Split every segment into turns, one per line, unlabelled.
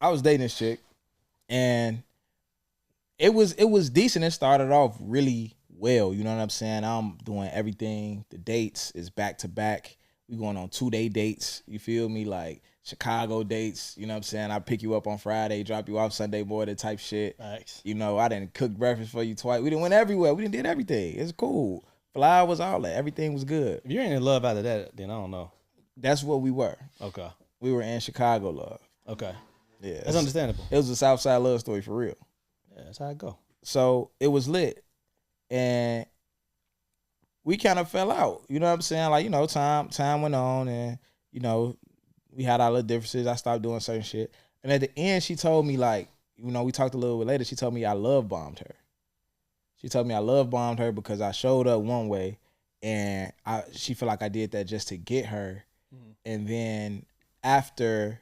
I was dating this chick, and it was decent. It started off really well. You know what I'm saying? I'm doing everything. The dates is back to back. We going on 2-day dates. You feel me? Like Chicago dates. You know what I'm saying? I pick you up on Friday, drop you off Sunday morning type shit.
Nice.
You know, I didn't cook breakfast for you twice. We didn't went everywhere. We didn't did everything. It's cool. Flowers, all that. Everything was good.
If you ain't in love after that, then I don't know.
That's what we were.
Okay.
We were in Chicago love.
Okay.
Yeah.
That's understandable.
It was a Southside love story for real.
Yeah, that's how it go.
So it was lit. And we kind of fell out. You know what I'm saying? Like, you know, time went on and, you know, we had our little differences. I stopped doing certain shit. And at the end, she told me, like, you know, we talked a little bit later. She told me I love bombed her. She told me I love bombed her because I showed up one way and she felt like I did that just to get her. Mm-hmm. And then after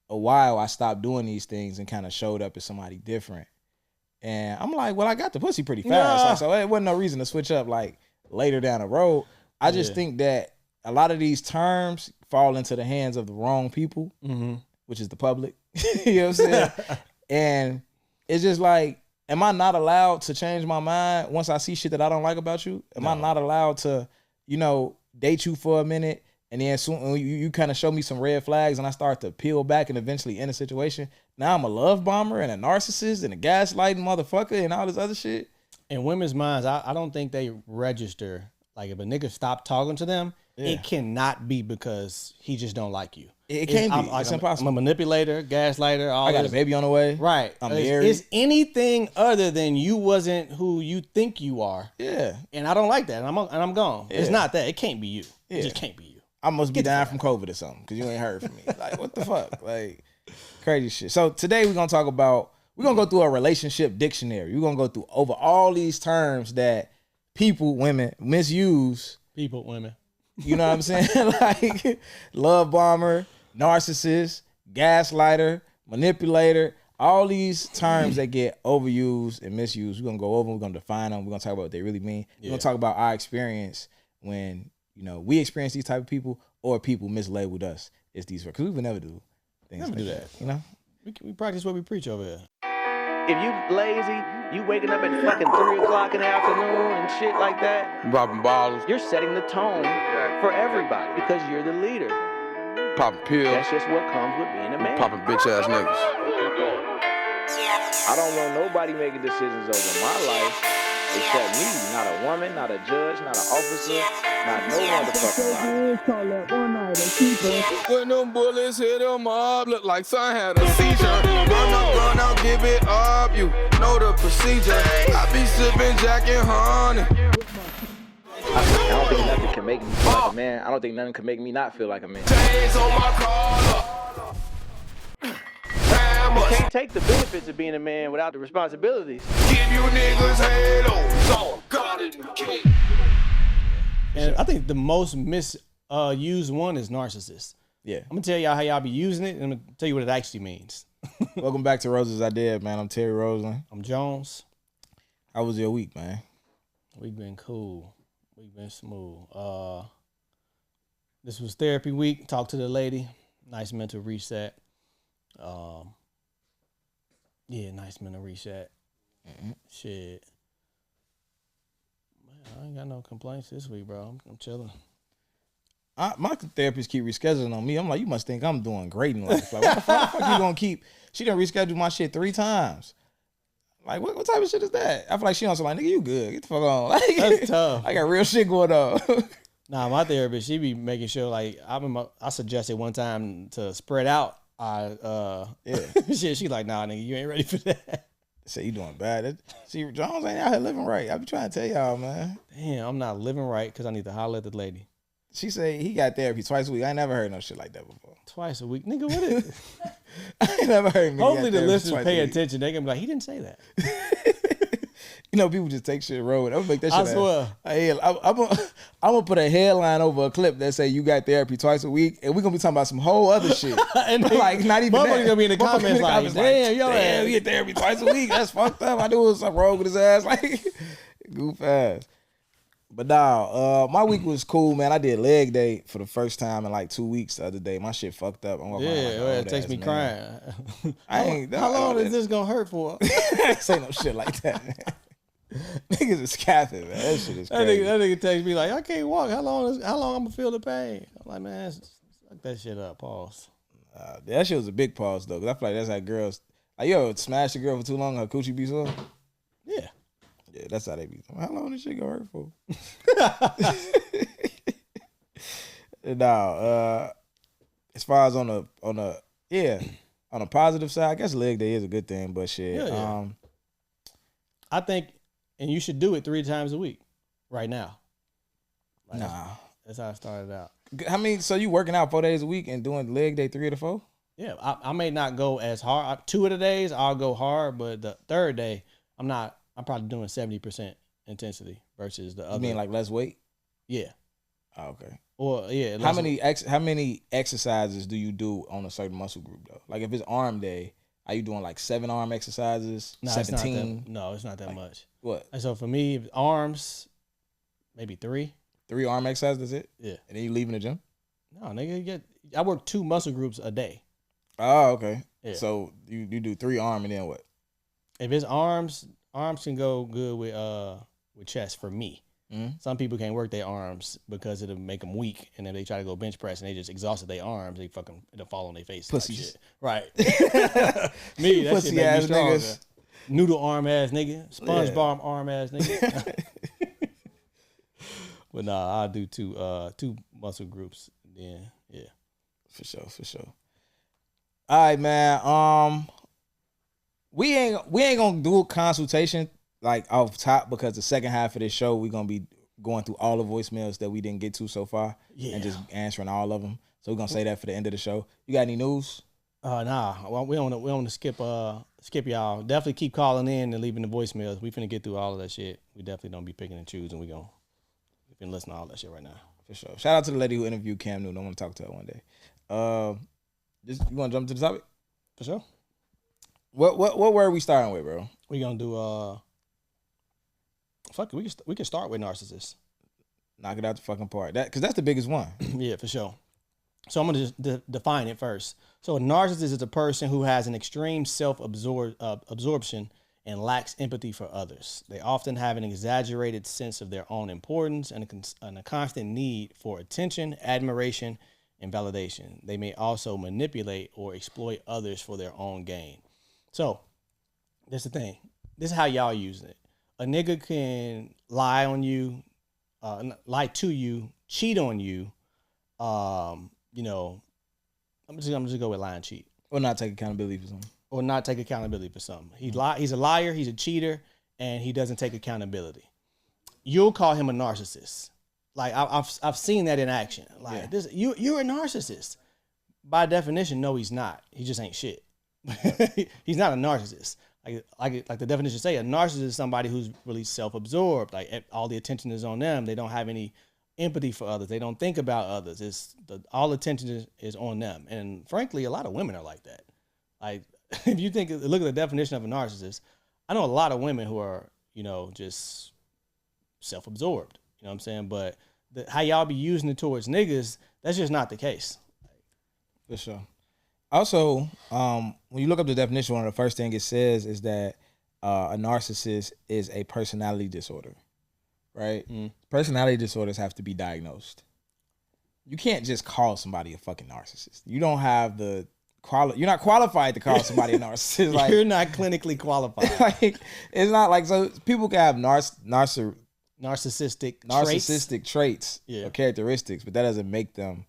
a while, I stopped doing these things and kind of showed up as somebody different. And I'm like, well, I got the pussy pretty fast.
Nah.
So it wasn't no reason to switch up like later down the road. I just think that a lot of these terms fall into the hands of the wrong people, which is the public. You know what I'm saying? And it's just like, am I not allowed to change my mind once I see shit that I don't like about you? Am I not allowed to, you know, date you for a minute and then soon you kind of show me some red flags and I start to peel back and eventually end a situation? Now I'm a love bomber and a narcissist and a gaslighting motherfucker and all this other shit.
In women's minds, I don't think they register. Like if a nigga stop talking to them, it cannot be because he just don't like you.
It can't be. It's impossible.
I'm a manipulator, gaslighter, all
I got a baby on the way.
Right.
I'm married.
It's anything other than you wasn't who you think you are.
Yeah.
And I don't like that. And I'm gone.
Yeah.
It's not that. It can't be you. It just can't be you.
I must be dying from COVID or something because you ain't heard from me. Like, what the fuck? Like, crazy shit. So today we're going to talk about, we're going to go through a relationship dictionary. We're going to go through over all these terms that people, women, misuse.
People, women.
You know what I'm saying? Like, love bomber, narcissist, gaslighter, manipulator, all these terms that get overused and misused. We're going to go over them. We're going to define them. We're going to talk about what they really mean. We're going to talk about our experience when, you know, we experience these type of people or people mislabeled us as these. Because we would never do things like that, you know?
We practice what we preach over here.
If you lazy, you waking up at fucking 3 o'clock in the afternoon and shit like that.
Popping bottles.
You're setting the tone for everybody because you're the leader.
Popping pills.
That's just what comes with being a man.
Popping bitch ass niggas.
I don't want nobody making decisions over my life except me. Not a woman, not a judge, not an officer, not no motherfucker.
When them bullets hit him up, look like son had a seizure. Run out, give it up, you know the procedure. I be sipping Jack and honey.
I don't think nothing can make me feel like a man. I don't think nothing can make me not feel like a man.
Chains on my collar.
You can't take the benefits of being a man without the responsibilities.
Give you niggas halos on God in the cake.
And I think the most misused one is narcissist.
Yeah.
I'm gonna tell y'all how y'all be using it, and I'm gonna tell you what it actually means.
Welcome back to Roses I Did, man. I'm Terry Roseland.
I'm Jones.
How was your week, man?
We've been cool. We've been smooth. This was therapy week. Talked to the lady. Nice mental reset. Yeah, nice mental reset. Shit. Man, I ain't got no complaints this week, bro. I'm chilling.
My therapist keep rescheduling on me. I'm like, you must think I'm doing great in life. Like, what the fuck you gonna keep? She done rescheduled my shit 3 times. Like, what type of shit is that? I feel like she on some like, nigga, you good. Get the fuck on. Like,
That's tough.
I got real shit going on.
Nah, my therapist, she be making sure, like, I suggested one time to spread out. She like, nah, nigga, you ain't ready for that.
Say you doing bad. See, Jones ain't out here living right. I be trying to tell y'all, man.
Damn, I'm not living right because I need to holler at the lady.
She say he got therapy twice a week. I ain't never heard no shit like that before.
Twice a week? Nigga, what is it?
I ain't never heard me.
Hopefully the listeners pay attention. They gonna be like, he didn't say that.
You know, people just take shit and roll with it. I'm gonna make that shit.
I swear.
I'm gonna put a headline over a clip that say you got therapy twice a week, and we're gonna be talking about some whole other shit.
And
like not even that.
Gonna be in the comments like,
damn, you get therapy twice a week. That's fucked up. I knew it was something wrong with his ass. Like, goof ass. But nah, my week was cool, man. I did leg day for the first time in like 2 weeks the other day. My shit fucked up. I'm walking around like an
it
old
takes
ass
me
man.
crying.
I ain't.
How long is this gonna hurt for?
Say no shit like that, man. Niggas is capping, man. That shit is crazy.
That nigga takes me like, I can't walk. How long I'm gonna feel the pain? I'm like, man, suck that shit up. Pause.
That shit was a big pause though, cause I feel like that's how girls like, yo, smash a girl for too long, her coochie be sore.
Yeah.
Yeah, that's how they be. How long this shit gonna hurt for? Now, as far as on a positive side, I guess leg day is a good thing, but shit.
Yeah. I think, and you should do it 3 times a week, right now. Like, that's how I started out.
I mean, so you working out 4 days a week and doing leg day 3 of the 4?
Yeah, I may not go as hard. 2 of the days I'll go hard, but the third day I'm probably doing 70% intensity versus the other.
You mean like less weight?
Yeah.
Oh, okay.
Or yeah.
How many exercises do you do on a certain muscle group though? Like if it's arm day, are you doing like 7 arm exercises?
No,
17?
It's not that much.
What?
And so for me, arms, maybe 3.
3 arm exercises, is it?
Yeah.
And then you leaving the gym?
No, nigga, I work 2 muscle groups a day.
Oh, okay.
Yeah.
So you do 3 arm and then what?
If it's arms can go good with chest for me.
Mm-hmm.
Some people can't work their arms because it'll make them weak, and if they try to go bench press and they just exhausted their arms, it'll fall on their face.
Pussies.
Shit. Right. Me, that
Pussy
shit make
ass
me stronger.
niggas.
Noodle arm ass nigga, SpongeBob arm ass nigga. But nah, I'll do 2 muscle groups. Then yeah.
For sure. All right, man. We ain't gonna do a consultation like off top because the second half of this show we're gonna be going through all the voicemails that we didn't get to so far and just answering all of them. So we're gonna say that for the end of the show. You got any news?
Nah. Well, we don't want to skip y'all. Definitely keep calling in and leaving the voicemails. We finna get through all of that shit. We definitely don't be picking and choosing. We can listen to all that shit right now.
For sure. Shout out to the lady who interviewed Cam Newton. I want to talk to her one day. You want to jump to the topic?
For sure.
What word are we starting with, bro?
We gonna do fuck it. We can start with narcissists.
Knock it out the fucking park. Because that's the biggest one.
Yeah, for sure. So I'm gonna just define it first. So a narcissist is a person who has an extreme absorption and lacks empathy for others. They often have an exaggerated sense of their own importance and a constant need for attention, admiration, and validation. They may also manipulate or exploit others for their own gain. So, that's the thing. This is how y'all use it. A nigga can lie on you, lie to you, cheat on you. I'm just go with lie and cheat.
Or not take accountability for something. He's a liar, he's a cheater, and he doesn't take accountability. You'll call him a narcissist. Like I've seen that in action. Like this, you're a narcissist. By definition, no, he's not. He just ain't shit. He's not a narcissist. Like the definition say, a narcissist is somebody who's really self-absorbed. Like all the attention is on them. They don't have any empathy for others. They don't think about others. All attention is on them. And frankly, a lot of women are like that. Like if you look at the definition of a narcissist, I know a lot of women who are, just self-absorbed. You know what I'm saying? But how y'all be using it towards niggas, that's just not the case. For sure. Also, when you look up the definition, one of the first things it says is that a narcissist is a personality disorder, right? Personality disorders have to be diagnosed. You can't just call somebody a fucking narcissist. You don't have you're not qualified to call somebody a narcissist. Like,
you're not clinically qualified.
Like, it's not like, so people can have narcissistic traits or characteristics, but that doesn't make them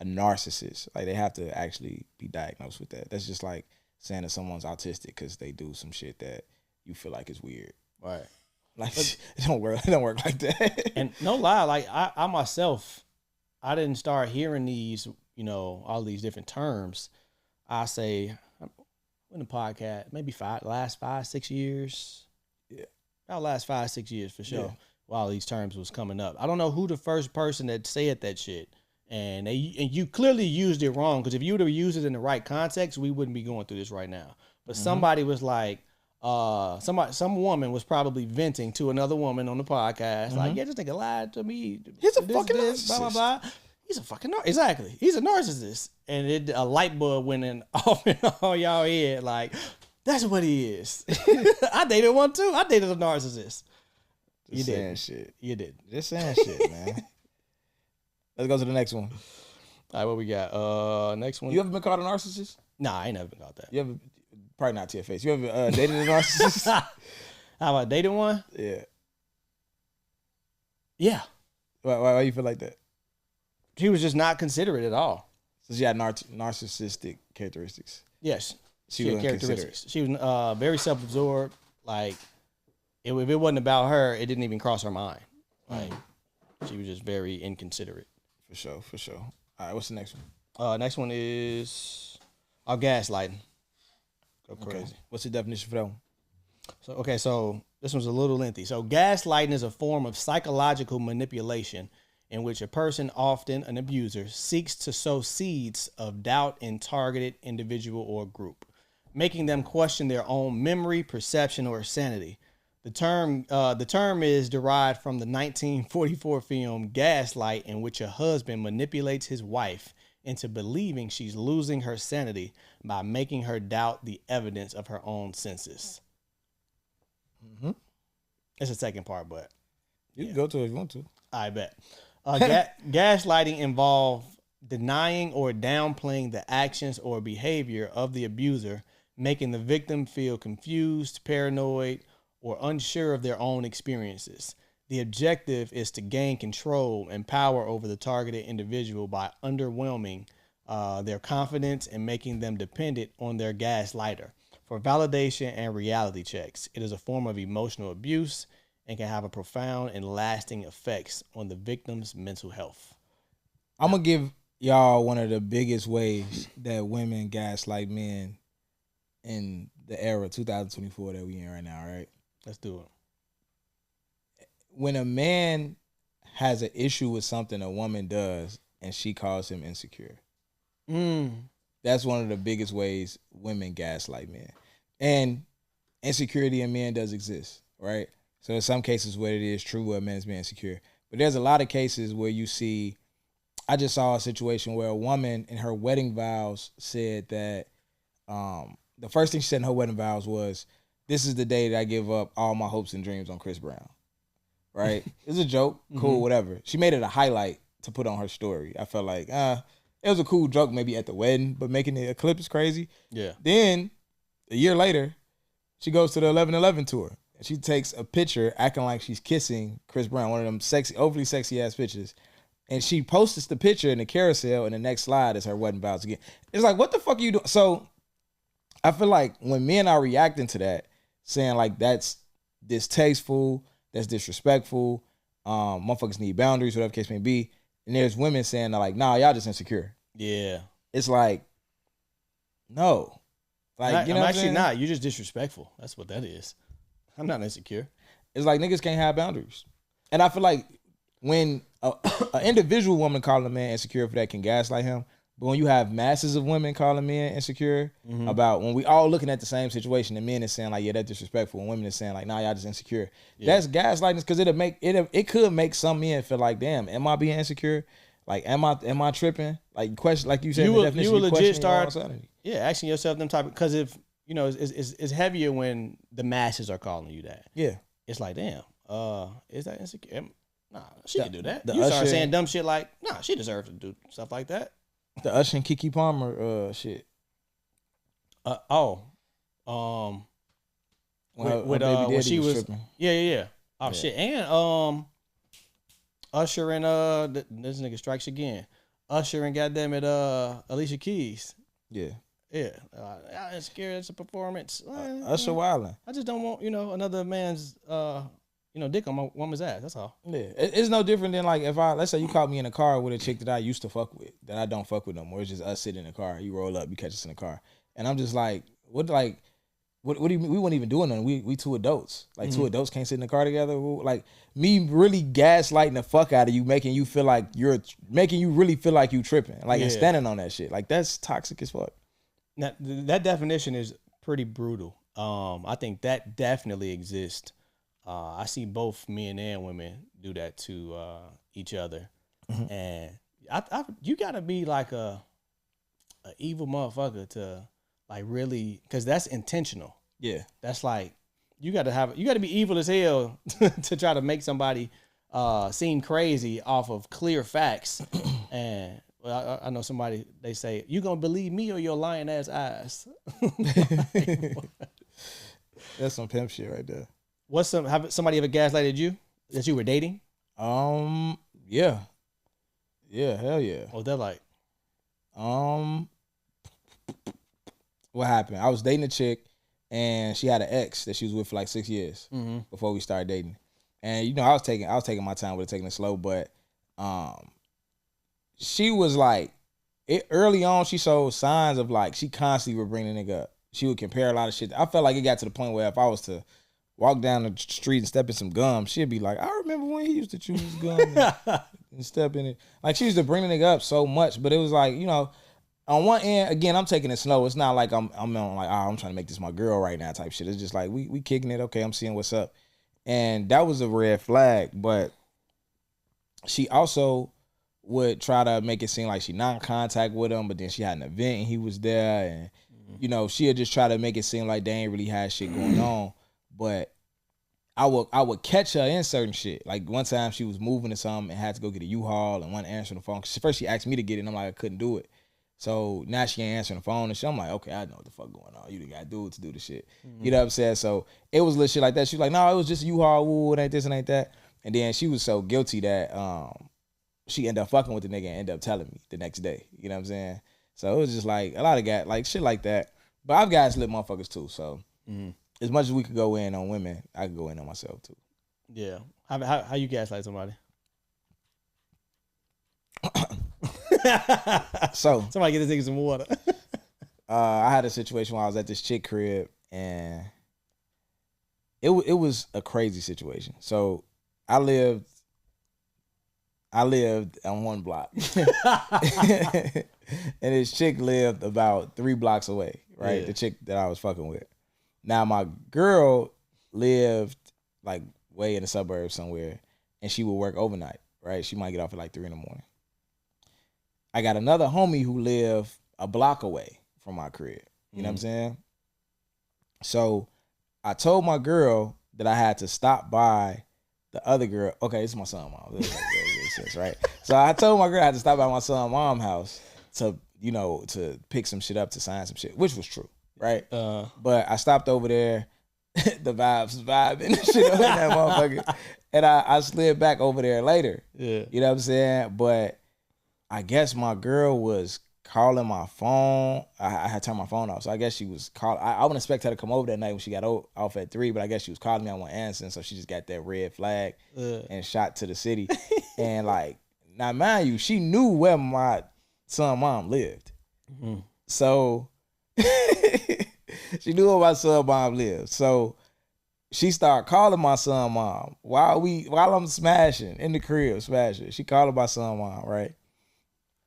a narcissist. Like, they have to actually be diagnosed with that. That's just like saying that someone's autistic because they do some shit that you feel like is weird.
Right.
Like, it don't work like that.
And no lie, like I myself, I didn't start hearing these, all these different terms. I say in the podcast, maybe last 5-6 years. Yeah. About last 5-6 years for sure. Yeah. While these terms was coming up. I don't know who the first person that said that shit. And you clearly used it wrong, because if you would have used it in the right context, we wouldn't be going through this right now. But somebody was like, some woman was probably venting to another woman on the podcast, like, yeah, this nigga lied to me.
He's a fucking narcissist.
Blah blah blah. He's a fucking exactly. He's a narcissist, and a light bulb went in off in all y'all head. Like, that's what he is. I dated one too. I dated a narcissist.
Just saying shit.
You did.
Just saying shit, man. Let's go to the next one.
All right, what we got? Next one.
You ever been called a narcissist?
Nah, I ain't never been called that.
You ever? Probably not to your face. You ever dated a narcissist?
How about dating one?
Yeah.
Yeah.
Why you feel like that?
She was just not considerate at all.
So she had narcissistic characteristics.
Yes.
She
had
wasn't
characteristics. She was very self-absorbed. Like, if it wasn't about her, it didn't even cross her mind. Like, she was just very inconsiderate.
For sure. All right, what's the next one?
Next one is gaslighting. Go crazy.
Okay. What's the definition for that one?
So this one's a little lengthy. So gaslighting is a form of psychological manipulation in which a person, often an abuser, seeks to sow seeds of doubt in targeted individual or group, making them question their own memory, perception, or sanity. The term is derived from the 1944 film Gaslight, in which a husband manipulates his wife into believing she's losing her sanity by making her doubt the evidence of her own senses.
Mm-hmm.
It's the second part, but
you can go to it if you want to.
I bet. Gaslighting involves denying or downplaying the actions or behavior of the abuser, making the victim feel confused, paranoid, or unsure of their own experiences. The objective is to gain control and power over the targeted individual by underwhelming their confidence and making them dependent on their gaslighter for validation and reality checks. It is a form of emotional abuse and can have a profound and lasting effects on the victim's mental health.
I'm going to give y'all one of the biggest ways that women gaslight men in the era 2024 that we in right now, right?
Let's do it.
When a man has an issue with something a woman does and she calls him insecure, that's one of the biggest ways women gaslight men. And insecurity in men does exist, right? So in some cases where it is true where a man is being insecure. But there's a lot of cases where you see, I just saw a situation where a woman in her wedding vows said that the first thing she said in her wedding vows was, "This is the day that I give up all my hopes and dreams on Chris Brown." Right? It's a joke. Cool, whatever. She made it a highlight to put on her story. I felt like, it was a cool joke maybe at the wedding, but making it a clip is crazy.
Yeah.
Then, a year later, she goes to the 11/11 tour. And she takes a picture acting like she's kissing Chris Brown, one of them sexy, overly sexy ass pictures. And she posts the picture in the carousel, and the next slide is her wedding vows again. It's like, what the fuck are you doing? So I feel like when men are reacting to that, saying like that's distasteful, that's disrespectful, motherfuckers need boundaries, whatever the case may be. And there's women saying like, nah, y'all just insecure.
Yeah.
It's like, no. Like, you know
I'm
what
actually
saying?
not. You're just disrespectful. That's what that is. I'm not insecure.
It's like niggas can't have boundaries. And I feel like when an individual woman calling a man insecure for that can gaslight him, but when you have masses of women calling men insecure about when we all looking at the same situation and men is saying like, yeah, that's disrespectful, and women is saying like, nah, y'all just insecure. Yeah. That's gaslighting because it could make some men feel like, damn, am I being insecure? Like, am I tripping? Like, question, like you said,
you will legit start, asking yourself them type, because if you know, it's heavier when the masses are calling you that.
Yeah,
it's like, damn, is that insecure? Nah, she can do that.
The
You start
Usher,
saying dumb shit like, nah, she deserves to do stuff like that.
The Usher and Keke Palmer shit.
When she was tripping. Yeah. Oh
Yeah.
shit, and Usher and this nigga strikes again. Usher and goddamn it, Alicia Keys.
Yeah.
Yeah, I'm scared it's a performance.
Usher wildin'.
I just don't want another man's dick on my woman's ass. That's all.
Yeah, it's no different than like if let's say you caught me in a car with a chick that I used to fuck with that I don't fuck with no more. It's just us sitting in the car. You roll up, you catch us in the car, and I'm just like, what do you mean? We weren't even doing nothing. We two adults. Like two adults can't sit in the car together. Like me really gaslighting the fuck out of you, making you really feel like you tripping, like and standing on that shit. Like that's toxic as fuck.
Now, that definition is pretty brutal. I think that definitely exists. I see both men and women do that to each other, and you gotta be like a evil motherfucker to like really, because that's intentional.
Yeah,
That's like you gotta be evil as hell to try to make somebody seem crazy off of clear facts. And well, I know somebody, they say, you gonna believe me or your lying ass eyes?
that's some pimp shit right there.
Have somebody ever gaslighted you that you were dating?
Yeah, hell yeah.
Oh, they're like,
What happened? I was dating a chick, and she had an ex that she was with for like 6 years before we started dating. And you know, I was taking my time with it, taking it slow, but she was like, early on, she showed signs of like, she constantly would bring the nigga up. She would compare a lot of shit. I felt like it got to the point where if I was to walk down the street and step in some gum, she'd be like, I remember when he used to chew his gum and step in it. Like, she used to bring the nigga up so much, but it was like, you know, on one end, again, I'm taking it slow. It's not like I'm on like, I'm trying to make this my girl right now type shit. It's just like, we kicking it. Okay, I'm seeing what's up. And that was a red flag, but she also would try to make it seem like she not in contact with him, but then she had an event and he was there, and you know, she'd just try to make it seem like they ain't really had shit going on. But I would catch her in certain shit. Like one time she was moving to something and had to go get a U-Haul and wasn't answering the phone. First she asked me to get it and I'm like, I couldn't do it. So now she ain't answering the phone and shit. I'm like, okay, I know what the fuck going on. You gotta do it to do the shit. You know what I'm saying? So it was little shit like that. She was like, no, it was just a U-Haul, woo, it ain't this and ain't that. And then she was so guilty that she ended up fucking with the nigga and ended up telling me the next day. You know what I'm saying? So it was just like a lot of guys, like shit like that. But I've got slick motherfuckers too. So as much as we could go in on women, I could go in on myself too.
yeah. How you gaslight somebody?
So
Somebody get this nigga some water.
I had a situation where I was at this chick crib and it was a crazy situation. So I lived on one block. And this chick lived about 3 blocks away, right?
Yeah.
The chick that I was fucking with. Now my girl lived like way in the suburbs somewhere, and she would work overnight, right? She might get off at like 3 in the morning. I got another homie who lived a block away from my crib. You know what I'm saying? So I told my girl that I had to stop by the other girl. Okay, this is my son, mom. This makes sense, right? So I told my girl I had to stop by my son, mom's house to, you know, to pick some shit up, to sign some shit, which was true, right? But I stopped over there. The vibing shit over that motherfucker, and I slid back over there later.
Yeah,
you know what I'm saying? But I guess my girl was calling my phone. I had turned my phone off, so I guess she was calling. I wouldn't expect her to come over that night when she got off at 3, but I guess she was calling me. I wasn't answering, so she just got that red flag and shot to the city. And like, now mind you, she knew where my son mom lived, so she knew where my son mom lived. So she started calling my son mom while I'm smashing in the crib, smashing. She calling my son mom, right?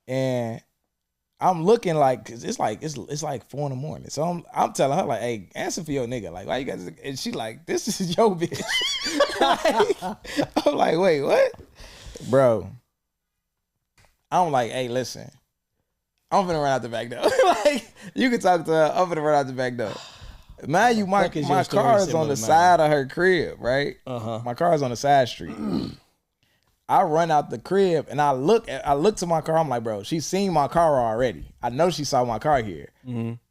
And I'm looking like, cause it's like 4 in the morning. So I'm telling her like, hey, answer for your nigga. Like, why you got this? And she like, this is your bitch. I'm like, wait, what? Bro. I'm like, hey, listen. I'm finna run out the back door. Like, you can talk to her. I'm finna run out the back door. Mind you, my car is on the side of her crib, right? My car is on the side street. I run out the crib and I look to my car. I'm like, bro, she's seen my car already. I know she saw my car here.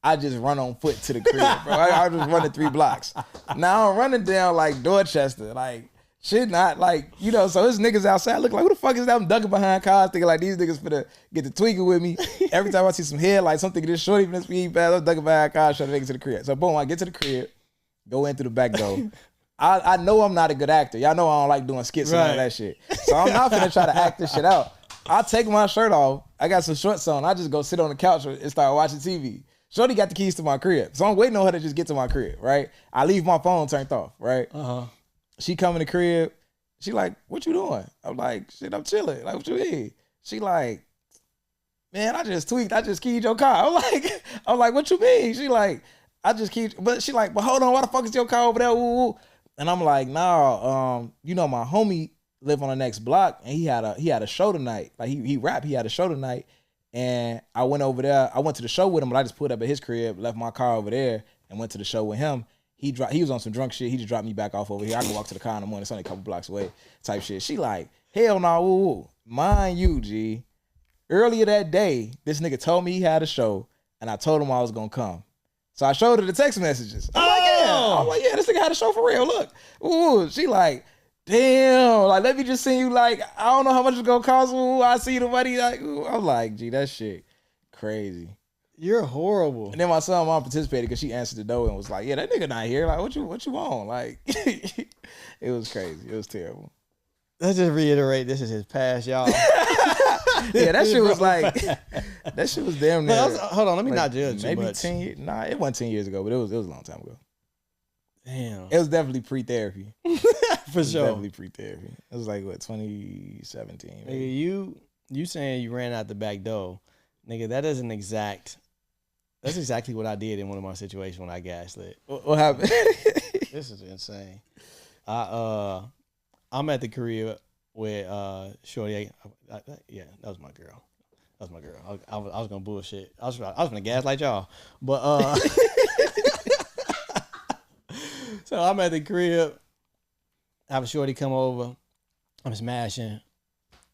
I just run on foot to the crib, bro. I just running 3 blocks. Now I'm running down like Dorchester, like shit, not like, you know. So this niggas outside look like, who the fuck is that? I'm ducking behind cars, thinking like these niggas finna get the tweaking with me. Every time I see some headlights, I'm thinking this shorty finna speed fast. I'm ducking behind cars, trying to make it to the crib. So boom, I get to the crib, go in through the back door. I know I'm not a good actor. Y'all know I don't like doing skits and all that shit. So I'm not finna try to act this shit out. I take my shirt off. I got some shorts on. I just go sit on the couch and start watching TV. Shorty got the keys to my crib. So I'm waiting on her to just get to my crib, right? I leave my phone turned off, right? She come in the crib. She like, what you doing? I'm like, shit, I'm chilling. Like, what you mean? She like, man, I just tweaked. I just keyed your car. I'm like, what you mean? She like, I just keep, but she like, but hold on, why the fuck is your car over there? Woo, woo. And I'm like, nah, you know, my homie live on the next block, and he had a show tonight. Like he rapped, he had a show tonight, and I went over there. I went to the show with him, but I just pulled up at his crib, left my car over there, and went to the show with him. He was on some drunk shit. He just dropped me back off over here. I can walk to the car in the morning. It's only a couple blocks away, type shit. She like, hell no, woo, woo. Mind you, G. Earlier that day, this nigga told me he had a show, and I told him I was gonna come. So I showed her the text messages. I'm like, yeah, this nigga had a show for real. Look. Ooh, she like, damn, like, let me just see you, like, I don't know how much it's gonna cost. Ooh, I see the money. Like, ooh. I'm like, gee, that shit crazy.
You're horrible.
And then my son mom participated because she answered the door and was like, yeah, that nigga not here. Like, what you want? Like, it was crazy. It was terrible.
Let's just reiterate, this is his past, y'all.
Yeah, that shit was like, that shit was damn near.
Hold on, let me
like,
not judge
maybe
too much.
10 years. Nah, it wasn't 10 years ago, but it was a long time ago.
Damn.
It was definitely pre-therapy.
For sure.
Definitely pre-therapy. It was like, what, 2017?
Nigga, you saying you ran out the back door. Nigga, that's exactly what I did in one of my situations when I gaslit.
What happened?
This is insane. I'm at the crib with Shorty. Yeah, that was my girl. That was my girl. I was gonna bullshit. I was gonna gaslight y'all, but so I'm at the crib. I have a Shorty come over. I'm smashing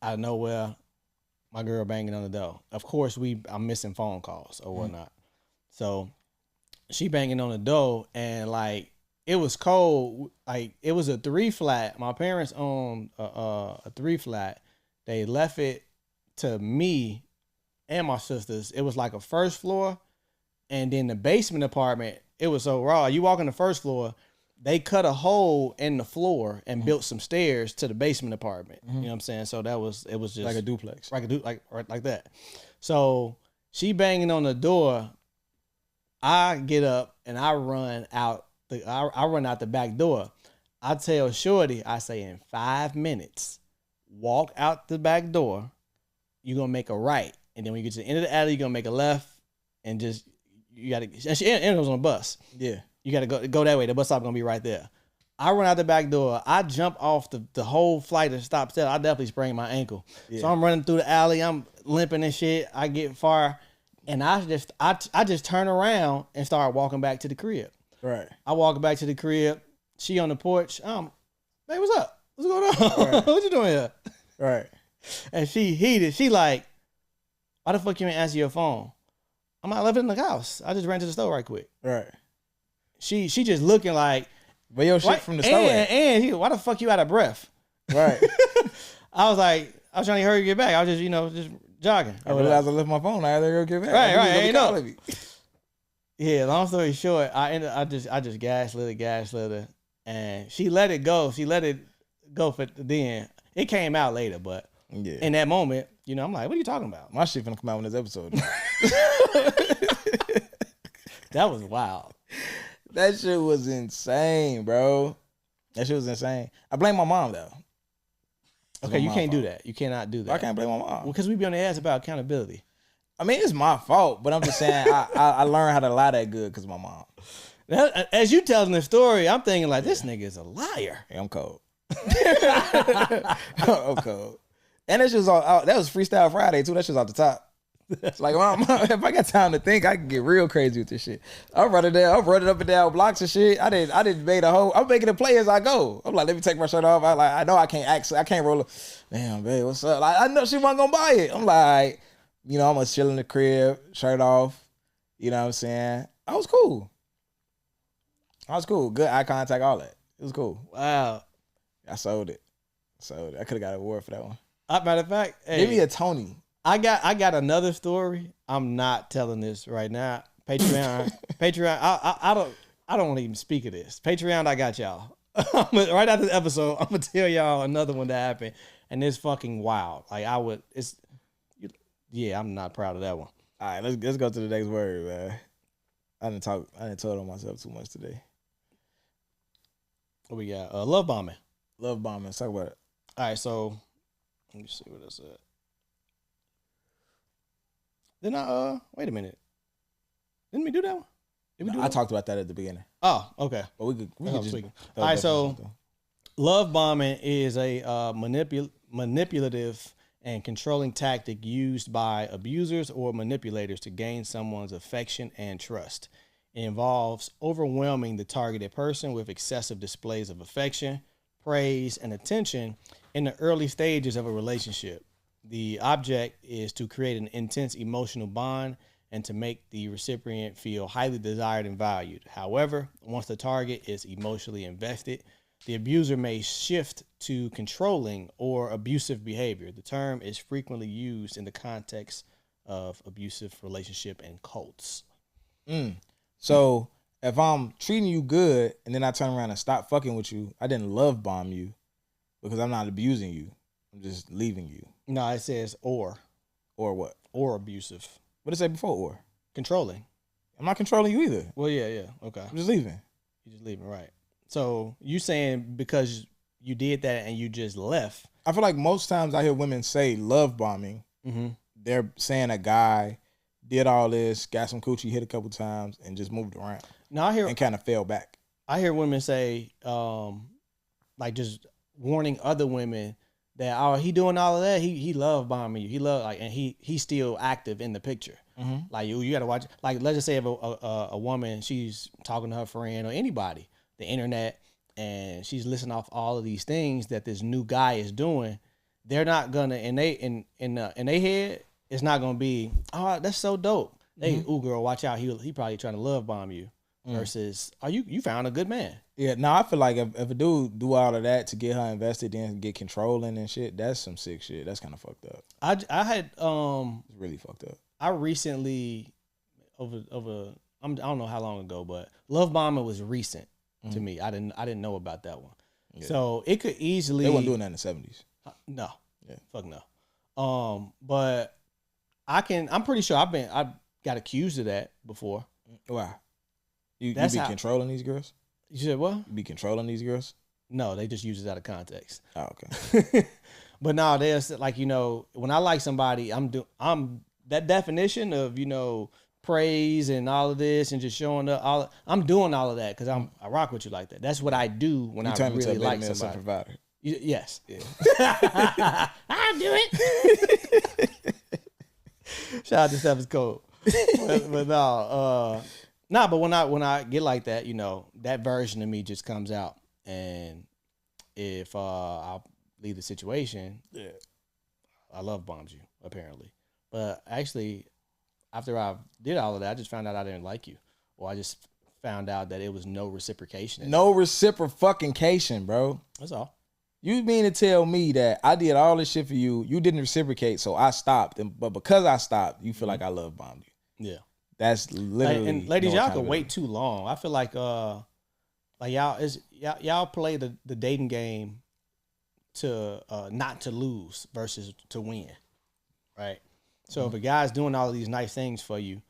out of nowhere. My girl banging on the door. Of course, I'm missing phone calls or whatnot. So she banging on the door, and like, it was cold. Like, it was a 3-flat. My parents owned a 3-flat. They left it to me and my sisters. It was like a first floor, and then the basement apartment. It was so raw. You walk on the first floor, they cut a hole in the floor and built some stairs to the basement apartment. You know what I'm saying? So it was just
like a duplex,
like that. So she banging on the door. I get up and I run out. I run out the back door. I tell Shorty, I say, in 5 minutes, walk out the back door. You're gonna make a right, and then when you get to the end of the alley, you're gonna make a left, and just you gotta. And it was on a bus.
Yeah.
You gotta go that way. The bus stop gonna be right there. I run out the back door. I jump off the whole flight of stop steps. I definitely sprained my ankle. Yeah. So I'm running through the alley. I'm limping and shit. I get far, and I just turn around and start walking back to the crib.
Right.
I walk back to the crib. She on the porch. Hey, what's up? What's going on? Right. What you doing here?
Right.
And she heated. She like, why the fuck you ain't answer your phone? I'm not living in the house. I just ran to the store right quick.
Right.
She just looking like,
but your shit from the store.
And why the fuck you out of breath?
Right.
I was like, I was trying to hurry to get back. I was just jogging.
I realized I left my phone. I had to go get back.
Right. Ain't no. Yeah. Long story short, I just gaslit her, and she let it go. She let it go for then. It came out later, but in that moment, I'm like, what are you talking about?
My shit finna come out in this episode.
That was wild.
That shit was insane, bro. That shit was insane. I blame my mom though.
Okay, you can't do that. You cannot do that.
I can't blame my mom.
Well, because we be on the ass about accountability.
I mean, it's my fault, but I'm just saying I learned how to lie that good because of my mom.
As you telling the story, I'm thinking like, this nigga is a liar.
Yeah, I'm cold. I'm cold. And that was Freestyle Friday too. That shit's off the top. It's like, if I got time to think, I can get real crazy with this shit. I'm running up and down blocks and shit. I'm making the play as I go. I'm like, let me take my shirt off. I know I can't roll up. Damn, babe, what's up? Like, I know she wasn't gonna buy it. I'm like, I'm gonna chill in the crib, shirt off. You know what I'm saying? I was cool. Good eye contact, all that. It was cool.
Wow.
I sold it. I could have got an award for that one.
Matter of fact, hey,
give me a Tony.
I got another story. I'm not telling this right now. Patreon. I don't want to even speak of this. Patreon, I got y'all. Right after the episode, I'm gonna tell y'all another one that happened, and it's fucking wild. Like I'm not proud of that one.
All right, let's go to the next word, man. I didn't told on myself too much today.
What we got? Love bombing.
Love bombing. Let's talk about it.
All right, so let me see what that's at. Then wait a minute. Didn't we do that one? Did we do
I
that?
talked about that at the beginning,
Oh, okay.
but we could
That's what I'm
just.
speaking. All right, so love bombing is a manipulative and controlling tactic used by abusers or manipulators to gain someone's affection and trust. It involves overwhelming the targeted person with excessive displays of affection, praise, and attention in the early stages of a relationship. The object is to create an intense emotional bond and to make the recipient feel highly desired and valued. However, once the target is emotionally invested, the abuser may shift to controlling or abusive behavior. The term is frequently used in the context of abusive relationship and cults.
So if I'm treating you good and then I turn around and stop fucking with you, I didn't love bomb you because I'm not abusing you. I'm just leaving you.
No, it says or
what?
or abusive.
What did it say before or?
Controlling.
I'm not controlling you either.
Well, yeah. Okay.
I'm just leaving.
You just leaving, right. So you saying because you did that and you just left.
I feel like most times I hear women say love bombing.
Mm-hmm.
They're saying a guy did all this, got some coochie, hit a couple times, and just moved around.
Now
and kind of fell back.
I hear women say, like just warning other women that he doing all of that. He love bombing you. He love and he's still active in the picture.
Mm-hmm.
Like you got to watch. Like let's just say if a woman, she's talking to her friend or anybody, the internet, and she's listing off all of these things that this new guy is doing. They're not gonna in their head. It's not gonna be, oh, that's so dope. Hey, ooh, girl, watch out. He probably trying to love bomb you. Versus, you found a good man.
Yeah, no, I feel like if a dude do all of that to get her invested, then get controlling and shit, that's some sick shit. That's kind of fucked up.
I had
It's really fucked up.
I recently I don't know how long ago, but love bombing was recent to me. I didn't know about that one. Yeah. So it could easily
they weren't doing that in the 70s.
No,
yeah,
fuck no. But I'm pretty sure I got accused of that before.
Why? You be controlling these girls?
You said what?
You be controlling these girls?
No, they just use it out of context.
Oh, okay.
But no, there's like, when I like somebody, I'm that definition of, praise and all of this and just showing up. I'm doing all of that because I rock with you like that. That's what I do when I really like somebody.
Provider.
Yes.
Yeah.
I'll do it. Shout out to Steph's Code. But no, but when I get like that, that version of me just comes out. And if I'll leave the situation,
yeah,
I love bombs you, apparently. But actually, after I did all of that, I just found out I didn't like you. Or I just found out that it was no reciprocation.
No reciprocation, bro.
That's all.
You mean to tell me that I did all this shit for you, you didn't reciprocate, so I stopped. But because I stopped, you feel like I love bombed you.
Yeah.
That's literally.
And ladies, y'all can wait too long. I feel like y'all play the dating game to not to lose versus to win, right? So if a guy's doing all of these nice things for you,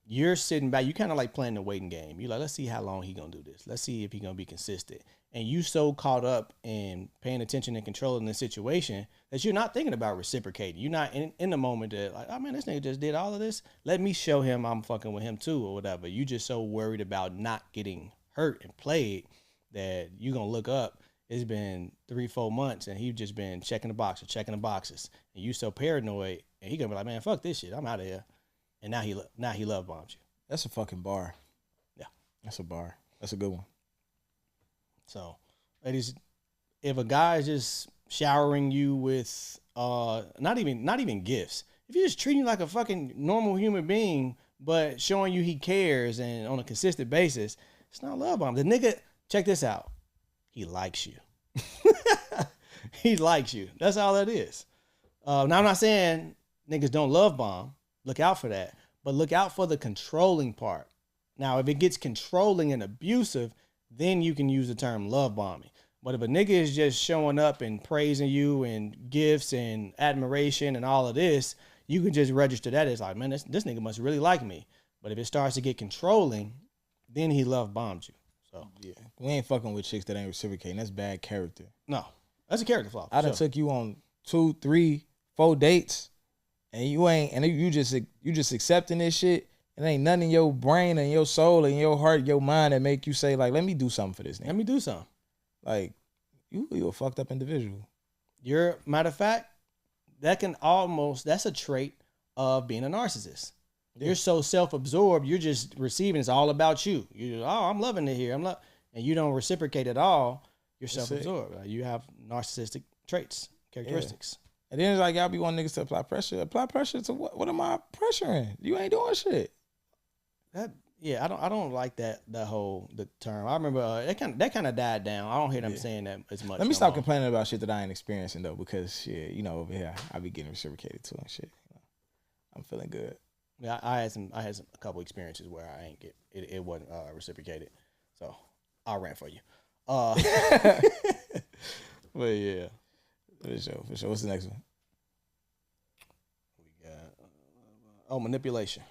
you're sitting back. You kind of like playing the waiting game. You're like, let's see how long he gonna do this. Let's see if he gonna be consistent. And you so caught up in paying attention and controlling the situation that you're not thinking about reciprocating. You're not in the moment that like, oh man, this nigga just did all of this. Let me show him I'm fucking with him too or whatever. You just so worried about not getting hurt and played that you're going to look up. It's been 3-4 months and he's just been checking the boxes. And you so paranoid and he going to be like, man, fuck this shit. I'm out of here. And now he love bombs you.
That's a fucking bar.
Yeah.
That's a bar. That's a good one.
So, ladies, if a guy is just showering you with not even gifts, if he's just treating you like a fucking normal human being, but showing you he cares and on a consistent basis, it's not love bomb. The nigga, check this out. He likes you. He likes you. That's all that is. Now, I'm not saying niggas don't love bomb. Look out for that. But look out for the controlling part. Now, if it gets controlling and abusive, then you can use the term love bombing. But if a nigga is just showing up and praising you and gifts and admiration and all of this, you can just register that as like, man, this nigga must really like me. But if it starts to get controlling, then he love bombed you. So
yeah, we ain't fucking with chicks that ain't reciprocating. That's bad character.
No, that's a character flaw.
I done took you on 2, 3, 4 dates, and you just accepting this shit. It ain't nothing in your brain and your soul and your heart, your mind that make you say, like, let me do something for this nigga.
Let me do something.
Like, you a fucked up individual.
Matter of fact, that's a trait of being a narcissist. Yeah. You're so self-absorbed, you're just receiving. It's all about you. You're, I'm loving it here. And you don't reciprocate at all. You're self-absorbed. You have narcissistic traits, characteristics.
Yeah. And then it's like, y'all be wanting niggas to apply pressure. Apply pressure to what? What am I pressuring? You ain't doing shit.
I don't like the term. I remember that kind of died down. I don't hear them saying that as much.
Let me stop complaining about shit that I ain't experiencing though, because shit, over here I be getting reciprocated to and shit. I'm feeling good.
Yeah, I had a couple experiences where I ain't get it wasn't reciprocated. So I'll rant for you.
But yeah, for sure. What's the next one?
We got manipulation.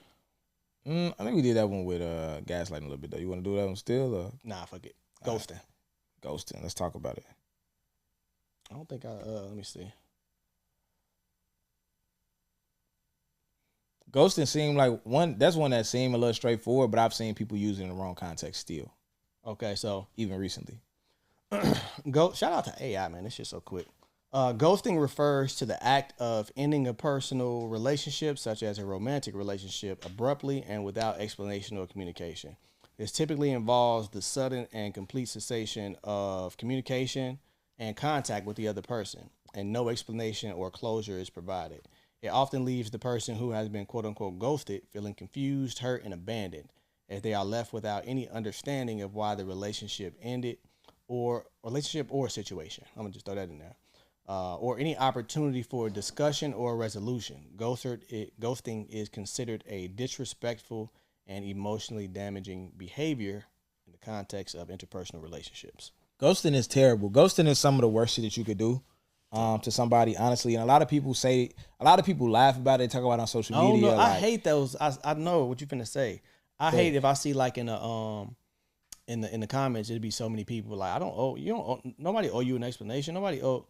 I think we did that one with gaslighting a little bit though. You want to do that one still? Or?
Nah, fuck it. Ghosting.
Ghosting. Let's talk about it.
I don't think let me see.
Ghosting seemed like that's one that seemed a little straightforward, but I've seen people use it in the wrong context still.
Okay, so
even recently.
Shout out to AI, man. This shit's so quick. Ghosting refers to the act of ending a personal relationship, such as a romantic relationship, abruptly and without explanation or communication. This typically involves the sudden and complete cessation of communication and contact with the other person, and no explanation or closure is provided. It often leaves the person who has been quote-unquote ghosted feeling confused, hurt, and abandoned, as they are left without any understanding of why the relationship ended or situation. I'm going to just throw that in there. Or any opportunity for discussion or resolution. Ghosting is considered a disrespectful and emotionally damaging behavior in the context of interpersonal relationships.
Ghosting is terrible. Ghosting is some of the worst shit that you could do to somebody, honestly. And a lot of people laugh about it, talk about it on social media.
No, I hate those. I know what you're finna say. I hate if I see like in the comments, it'd be so many people like, nobody owe you an explanation. Nobody owe.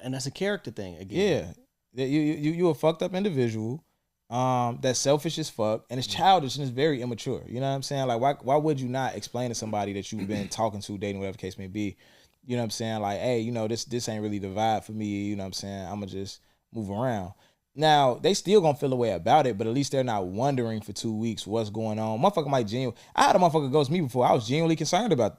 And that's a character thing again.
Yeah, you a fucked up individual. That's selfish as fuck, and it's childish and it's very immature. You know what I'm saying? Like, why would you not explain to somebody that you've been talking to, dating, whatever the case may be? You know what I'm saying? Like, hey, this ain't really the vibe for me. You know what I'm saying? I'm gonna just move around. Now they still gonna feel a way about it, but at least they're not wondering for 2 weeks what's going on. Motherfucker might I had a motherfucker ghost me before. I was genuinely concerned about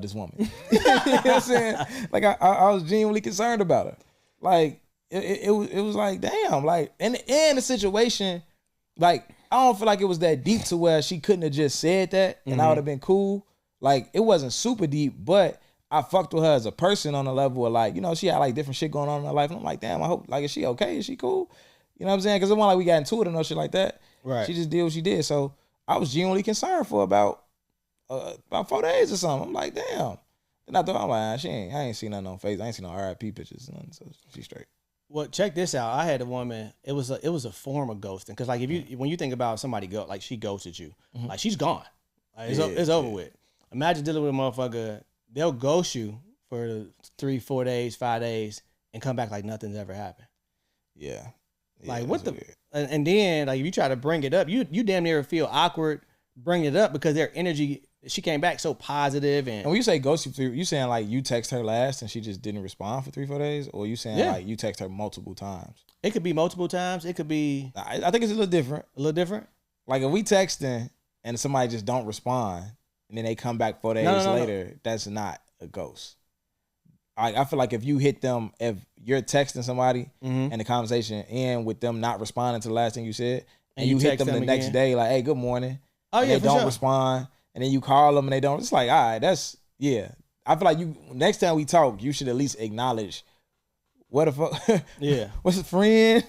this woman. You know what I'm saying? Like I was genuinely concerned about her. Like it was like, damn, like in the situation, like I don't feel like it was that deep to where she couldn't have just said that and I would have been cool. Like it wasn't super deep, but I fucked with her as a person on a level of like, she had like different shit going on in her life. And I'm like, damn, I hope, like, is she okay? Is she cool? You know what I'm saying? Because it wasn't like we got into it or no shit like that.
Right.
She just did what she did. So I was genuinely concerned for about 4 days or something. I'm like, damn. Then I thought, I'm like, I ain't seen nothing on Facebook. I ain't seen no RIP pictures. So she's straight.
Well, check this out. I had a woman. It was a form of ghosting. Because like when you think about somebody like she ghosted you, like she's gone. Like, it's over with. Imagine dealing with a motherfucker. They'll ghost you for 3, 4 days, 5 days, and come back like nothing's ever happened.
Yeah.
Like what the? And then like if you try to bring it up, you damn near feel awkward bringing it up because their energy. She came back so positive and
when you say ghost you saying like you text her last and she just didn't respond for 3, 4 days, or you saying like you text her multiple times?
It could be multiple times. It could be.
I think it's a little different.
A little different.
Like if we texting and somebody just don't respond and then they come back 4 days later, that's not a ghost. I feel like if you hit them, if you're texting somebody and the conversation end with them not responding to the last thing you said, and you hit them the next day like, hey, good morning.
Oh yeah,
they don't respond. And then you call them and they don't. It's like, all right, that's, yeah. I feel like next time we talk, you should at least acknowledge what the fuck.
Yeah.
What's a friend?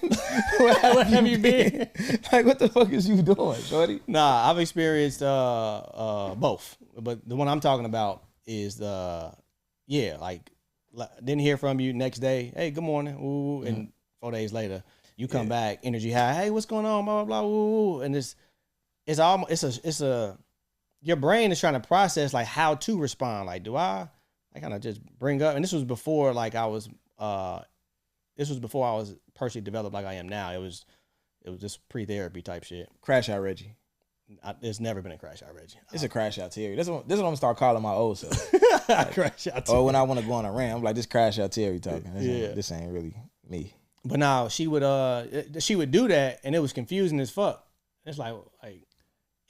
What have you been? Like, what the fuck is you doing, shorty?
Nah, I've experienced both. But the one I'm talking about is like didn't hear from you next day. Hey, good morning. Ooh, and 4 days later, you come back, energy high. Hey, what's going on? Blah blah blah. Ooh, and it's a your brain is trying to process like how to respond. Like, do I kind of just bring up? And this was before like I was personally developed like I am now. It was just pre-therapy type shit.
Crash out Reggie.
There's never been a crash out, Reggie.
It's a crash out Terry. This one I'm gonna start calling my old self.
Crash out.
Or when I want to go on a rant, I'm like, this crash out Terry talking.
Yeah.
This ain't really me.
But now she would do that, and it was confusing as fuck. It's like,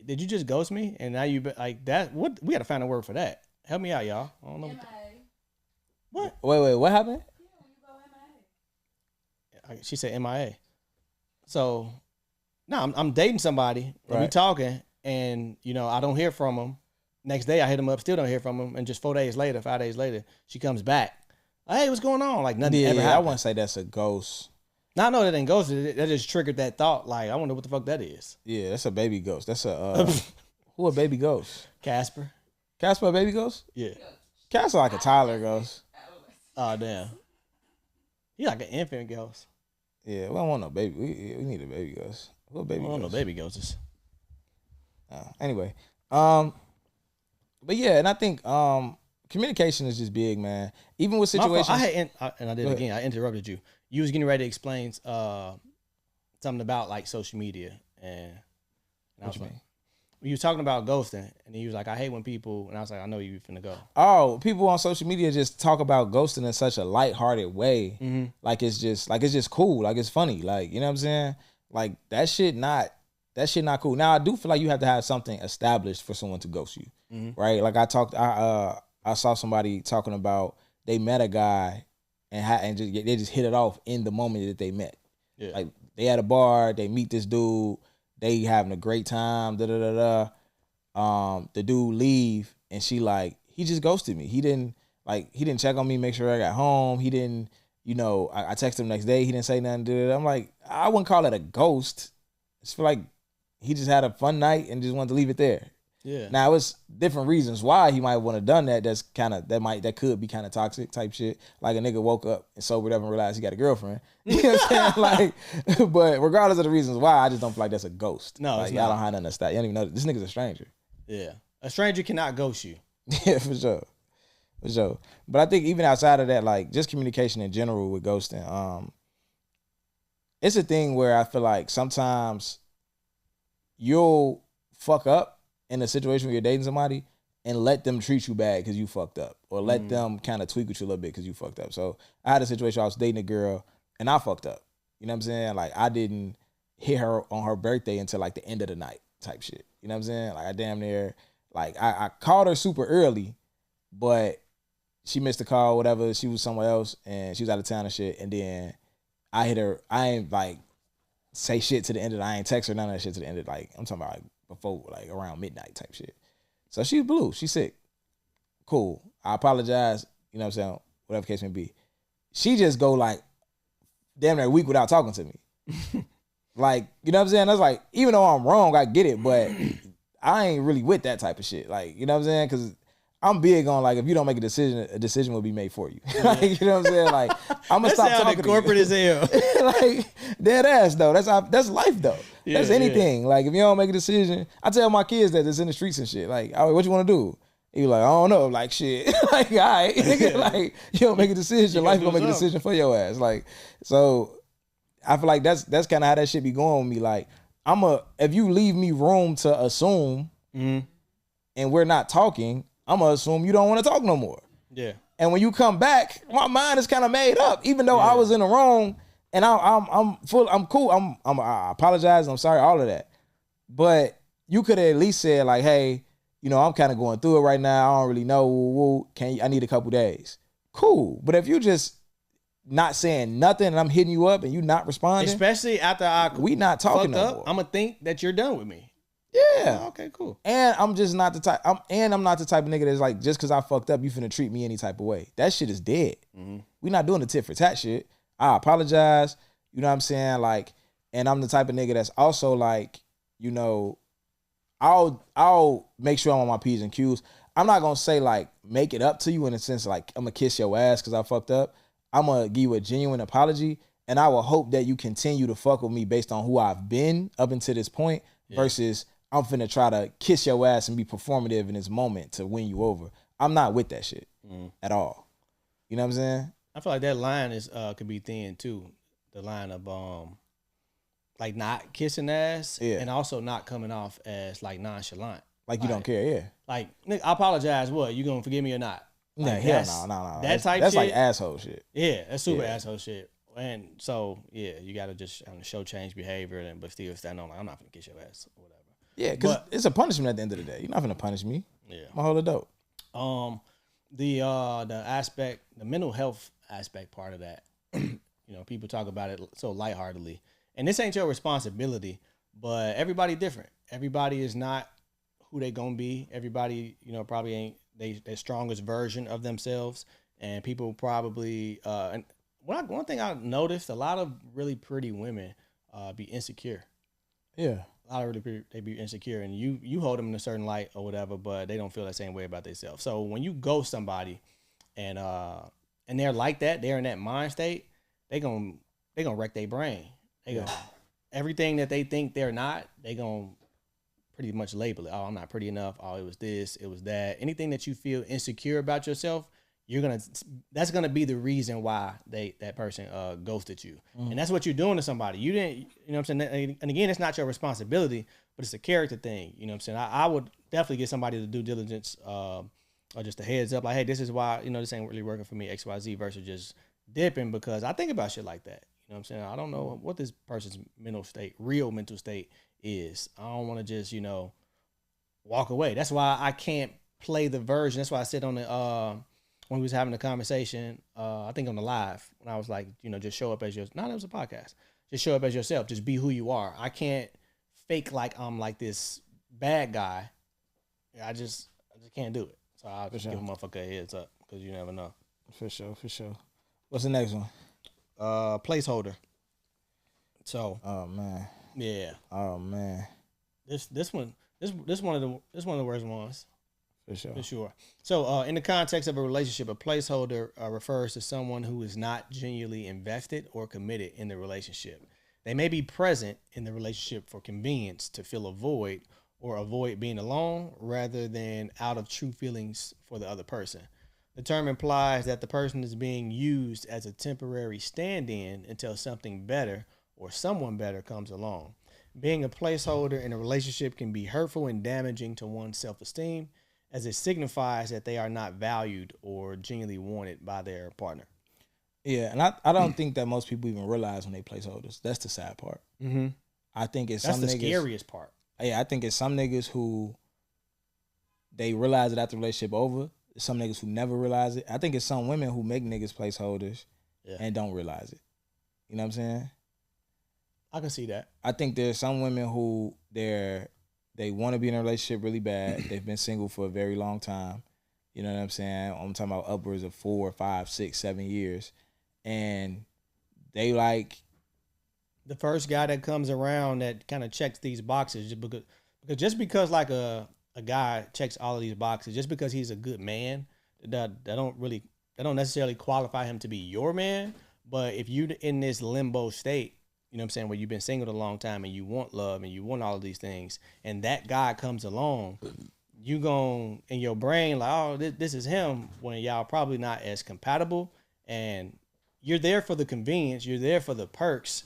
did you just ghost me? And now you like that? What? We got to find a word for that. Help me out, y'all. I don't know. What?
Wait, what happened?
She said MIA. So, no, I'm dating somebody, and we
Right.
talking, and I don't hear from him. Next day, I hit him up, still don't hear from him, and just 5 days later, she comes back. Hey, what's going on? Like nothing ever
I
happened.
wouldn't say that's a ghost.
No, I know that ain't ghost. That just triggered that thought. Like, I wonder what the fuck that is.
Yeah, that's a baby ghost. That's a who a baby ghost?
Casper.
Casper a baby ghost?
Yeah.
Casper like a toddler ghost.
Oh damn. He like an infant ghost.
Yeah, we don't want no baby. We need a baby ghost. Who a baby
I don't
ghost?
know baby ghosts.
Anyway, but yeah, and I think communication is just big, man. Even with situations.
I did it again. I interrupted you. You was getting ready to explain something about like social media, and I was like, you was talking about ghosting, and he was like, I hate when people, and I was like, I know you finna go.
Oh, people on social media just talk about ghosting in such a lighthearted way.
Mm-hmm.
Like it's just cool. Like it's funny. Like, you know what I'm saying? Like that shit not cool. Now I do feel like you have to have something established for someone to ghost you.
Mm-hmm.
Right? Like I saw somebody talking about they met a guy and they just hit it off in the moment that they met.
Yeah.
Like they at a bar, they meet this dude, they having a great time, the dude leave and she like, he just ghosted me. He didn't check on me, make sure I got home. He didn't, I texted him next day, he didn't say nothing, I'm like, I wouldn't call it a ghost. I just feel like he just had a fun night and just wanted to leave it there.
Yeah.
Now it's different reasons why he might want to done that. That could be kind of toxic type shit. Like a nigga woke up and sobered up and realized he got a girlfriend. You know what I'm saying? Like, but regardless of the reasons why, I just don't feel like that's a ghost.
No,
like
it's
y'all
not.
don't have nothing to stop. You don't even know this nigga's a stranger.
Yeah. A stranger cannot ghost you.
Yeah, for sure. But I think even outside of that, like just communication in general with ghosting, it's a thing where I feel like sometimes you'll fuck up in a situation where you're dating somebody and let them treat you bad because you fucked up, or let them kind of tweak with you a little bit because you fucked up. So I had a situation where I was dating a girl and I fucked up. You know what I'm saying? Like I didn't hit her on her birthday until like the end of the night type shit. You know what I'm saying? Like I damn near, like I called her super early, but she missed the call, whatever. She was somewhere else and she was out of town and shit. And then I hit her. I ain't like say shit to the end of I ain't text her none of that shit to the end of like, I'm talking about like before like around midnight type shit. So she blew. She sick. Cool. I apologize. You know what I'm saying? Whatever case may be. She just go like damn near a week without talking to me. Like, you know what I'm saying? That's like, even though I'm wrong, I get it, but I ain't really with that type of shit. Like, you know what I'm saying? Because I'm big on like, if you don't make a decision will be made for you. Like, you know what I'm saying? Like, I'm gonna stop talking.
Corporate as hell.
Like dead ass though. That's life though.
Yeah,
that's anything. Like if you don't make a decision, I tell my kids that it's in the streets and shit. Like, what you want to do? You like, I don't know. Like shit. Like, all right, nigga. Like you don't make a decision, life gonna make a decision for your ass. Like, so I feel like that's kind of how that shit be going with me. Like if you leave me room to assume, and we're not talking, I'm gonna assume you don't want to talk no more.
Yeah.
And when you come back, my mind is kind of made up, even though I was in the wrong. And I'm cool. I apologize. I'm sorry, all of that. But you could have at least said like, hey, I'm kind of going through it right now. I don't really know. I need a couple days. Cool. But if you just not saying nothing and I'm hitting you up and you not responding,
especially after
we not talking no more.
I'm gonna think that you're done with me.
Yeah.
Oh, okay, cool.
And I'm just not the type. I'm not the type of nigga that's like, just because I fucked up, you finna treat me any type of way. That shit is dead. We not doing the tit for tat shit. I apologize. You know what I'm saying? Like, and I'm the type of nigga that's also like, I'll make sure I'm on my P's and Q's. I'm not gonna say like make it up to you in a sense like I'm gonna kiss your ass because I fucked up. I'm gonna give you a genuine apology, and I will hope that you continue to fuck with me based on who I've been up until this point versus I'm finna try to kiss your ass and be performative in this moment to win you over. I'm not with that shit at all. You know what I'm saying?
I feel like that line is could be thin too. The line of like not kissing ass,
Yeah.
and also not coming off as like nonchalant.
Like you don't care, yeah.
Like, nigga, I apologize. What, you gonna forgive me or not?
Nah,
Like,
hell no.
That type
that's
shit.
like asshole shit.
Yeah, that's super
Yeah.
asshole shit. And so, yeah, you gotta just show change behavior, but still stand on like, I'm not gonna kiss your ass or whatever.
Yeah, because it's a punishment at the end of the day. You're not gonna punish me.
Yeah.
I'm gonna hold it dope.
The mental health aspect part of that, people talk about it so lightheartedly, and this ain't your responsibility, but everybody different. Everybody is not who they gonna be. Everybody, probably ain't their strongest version of themselves, and people probably. And one thing I noticed, a lot of really pretty women be insecure.
Yeah.
A lot of really pretty, they be insecure, and you hold them in a certain light or whatever, but they don't feel that same way about themselves. So when you ghost somebody, and they're like that, they're in that mind state, they gonna wreck their brain. They gonna everything that they think they're not, they gonna pretty much label it. Oh, I'm not pretty enough. Oh, it was this, it was that. Anything that you feel insecure about yourself, that's gonna be the reason why that person ghosted you. And that's what you're doing to somebody. You didn't, you know what I'm saying? And again, it's not your responsibility, but it's a character thing. You know what I'm saying? I would definitely give somebody the due diligence or just a heads up, like, hey, this is why, this ain't really working for me, XYZ, versus just dipping, because I think about shit like that. You know what I'm saying? I don't know what this person's real mental state is. I don't want to just, walk away. That's why I can't play the version. That's why I said on the when we was having a conversation, I think on the live, when I was like, just show up as it was a podcast. Just show up as yourself. Just be who you are. I can't fake like I'm like this bad guy. I just can't do it. So I'll just give a motherfucker a heads up, because you never know.
For sure. What's the next one?
Placeholder. So.
Oh man.
Yeah.
Oh man.
This one of the worst ones.
For
sure. So, in the context of a relationship, a placeholder refers to someone who is not genuinely invested or committed in the relationship. They may be present in the relationship for convenience, to fill a void or avoid being alone, rather than out of true feelings for the other person. The term implies that the person is being used as a temporary stand-in until something better or someone better comes along. Being a placeholder in a relationship can be hurtful and damaging to one's self-esteem, as it signifies that they are not valued or genuinely wanted by their partner.
Yeah, and I don't think that most people even realize when they placeholders. That's the sad part.
Mm-hmm.
I think it's
that's
some
the
niggas,
scariest part.
Yeah, I think it's some niggas who they realize it after the relationship over. Some niggas who never realize it. I think it's some women who make niggas placeholders and don't realize it. You know what I'm saying?
I can see that.
I think there's some women who they want to be in a relationship really bad. They've been single for a very long time. You know what I'm saying? I'm talking about upwards of 4, 5, 6, 7 years. And they like
the first guy that comes around that kind of checks these boxes, because like a guy checks all of these boxes, just because he's a good man, that don't necessarily qualify him to be your man. But if you in this limbo state, you know what I'm saying, where you've been single a long time and you want love and you want all of these things, and that guy comes along, you gon' in your brain like, oh, this is him, when y'all probably not as compatible, and you're there for the convenience, you're there for the perks,